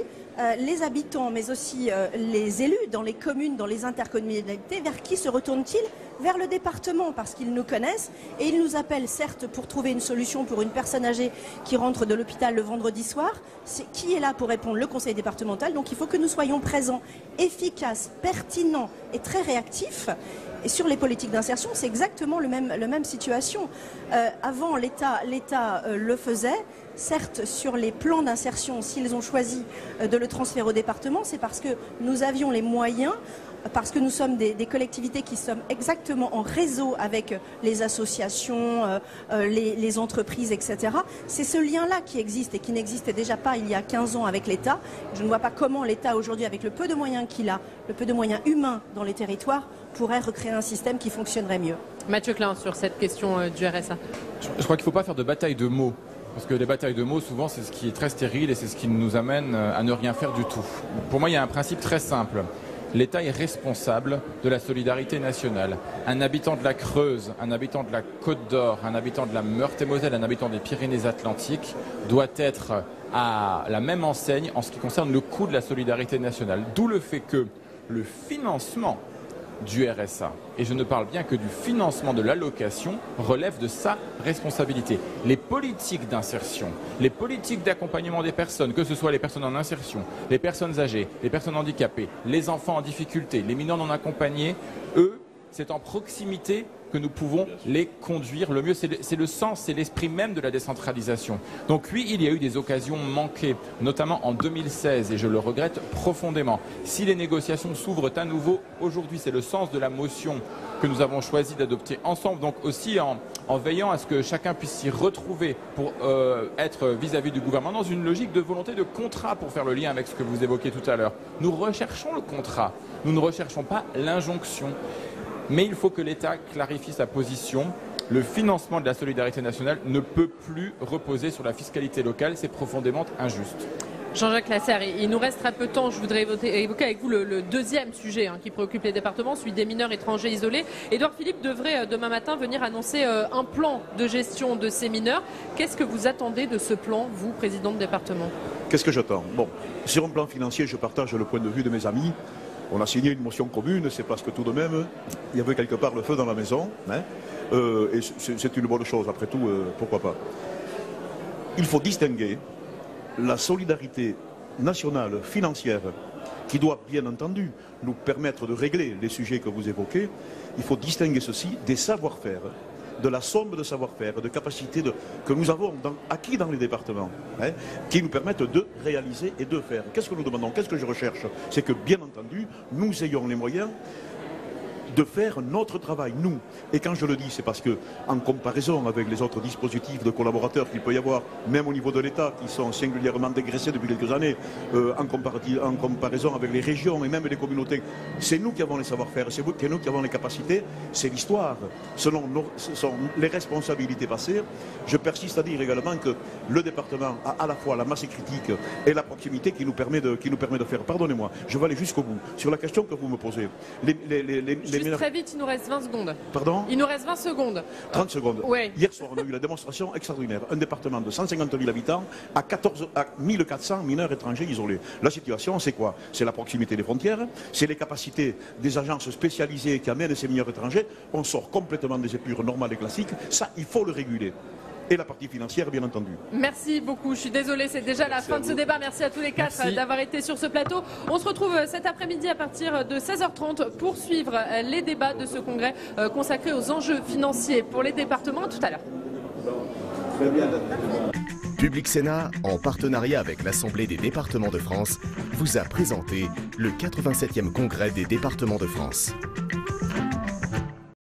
les habitants, mais aussi les élus dans les communes, dans les intercommunalités, vers qui se retournent-ils ? Vers le département, parce qu'ils nous connaissent et ils nous appellent, certes, pour trouver une solution pour une personne âgée qui rentre de l'hôpital le vendredi soir. Qui est là pour répondre ? Le conseil départemental. Donc il faut que nous soyons présents, efficaces, pertinents et très réactifs. Et sur les politiques d'insertion, c'est exactement la même situation. Avant, l'État le faisait. Certes, sur les plans d'insertion, s'ils ont choisi de le transférer au département, c'est parce que nous avions les moyens, parce que nous sommes des collectivités qui sommes exactement en réseau avec les associations, les entreprises, etc. C'est ce lien-là qui existe et qui n'existait déjà pas il y a 15 ans avec l'État. Je ne vois pas comment l'État aujourd'hui, avec le peu de moyens qu'il a, le peu de moyens humains dans les territoires, pourrait recréer un système qui fonctionnerait mieux. Mathieu Klein, sur cette question du RSA. Je crois qu'il ne faut pas faire de bataille de mots. Parce que les batailles de mots, souvent, c'est ce qui est très stérile et c'est ce qui nous amène à ne rien faire du tout. Pour moi, il y a un principe très simple. L'État est responsable de la solidarité nationale. Un habitant de la Creuse, un habitant de la Côte d'Or, un habitant de la Meurthe-et-Moselle, un habitant des Pyrénées-Atlantiques doit être à la même enseigne en ce qui concerne le coût de la solidarité nationale. D'où le fait que le financement du RSA. Et je ne parle bien que du financement de l'allocation relève de sa responsabilité. Les politiques d'insertion, les politiques d'accompagnement des personnes, que ce soit les personnes en insertion, les personnes âgées, les personnes handicapées, les enfants en difficulté, les mineurs non accompagnés, eux, c'est en proximité que nous pouvons les conduire le mieux. C'est le sens, c'est l'esprit même de la décentralisation. Donc oui, il y a eu des occasions manquées, notamment en 2016, et je le regrette profondément. Si les négociations s'ouvrent à nouveau aujourd'hui, c'est le sens de la motion que nous avons choisi d'adopter ensemble, donc aussi en veillant à ce que chacun puisse s'y retrouver pour être vis-à-vis du gouvernement dans une logique de volonté de contrat, pour faire le lien avec ce que vous évoquiez tout à l'heure. Nous recherchons le contrat, nous ne recherchons pas l'injonction. Mais il faut que l'État clarifie sa position. Le financement de la solidarité nationale ne peut plus reposer sur la fiscalité locale, c'est profondément injuste. Jean-Jacques Lasserre, il nous reste très peu de temps. Je voudrais évoquer avec vous le deuxième sujet qui préoccupe les départements, celui des mineurs étrangers isolés. Édouard Philippe devrait demain matin venir annoncer un plan de gestion de ces mineurs. Qu'est-ce que vous attendez de ce plan, vous, président de département? Qu'est-ce que j'attends? Bon, sur un plan financier, je partage le point de vue de mes amis. On a signé une motion commune, c'est parce que tout de même, il y avait quelque part le feu dans la maison. Et c'est une bonne chose, après tout, pourquoi pas. Il faut distinguer la solidarité nationale financière qui doit bien entendu nous permettre de régler les sujets que vous évoquez. Il faut distinguer ceci des savoir-faire, de la somme de savoir-faire, de capacités que nous avons acquis dans les départements, qui nous permettent de réaliser et de faire. Qu'est-ce que nous demandons? Qu'est-ce que je recherche? C'est que, bien entendu, nous ayons les moyens de faire notre travail, nous. Et quand je le dis, c'est parce que, en comparaison avec les autres dispositifs de collaborateurs qu'il peut y avoir, même au niveau de l'État, qui sont singulièrement dégraissés depuis quelques années, en comparaison avec les régions et même les communautés, c'est nous qui avons les savoir-faire, c'est nous qui avons les capacités, c'est l'histoire. Ce sont les responsabilités passées. Je persiste à dire également que le département a à la fois la masse critique et la proximité qui nous permet de faire. Pardonnez-moi, je vais aller jusqu'au bout. Sur la question que vous me posez, très vite, il nous reste 20 secondes. Pardon? Il nous reste 20 secondes. 30 secondes. Ouais. Hier soir, on a eu la démonstration extraordinaire. Un département de 150 000 habitants à 1400 mineurs étrangers isolés. La situation, c'est quoi? C'est la proximité des frontières, c'est les capacités des agences spécialisées qui amènent ces mineurs étrangers. On sort complètement des épures normales et classiques. Ça, il faut le réguler. Et la partie financière, bien entendu. Merci beaucoup. Je suis désolée, c'est déjà la fin de ce débat. Merci à tous les quatre d'avoir été sur ce plateau. On se retrouve cet après-midi à partir de 16h30 pour suivre les débats de ce congrès consacré aux enjeux financiers pour les départements. Tout à l'heure. Public Sénat, en partenariat avec l'Assemblée des départements de France, vous a présenté le 87e congrès des départements de France.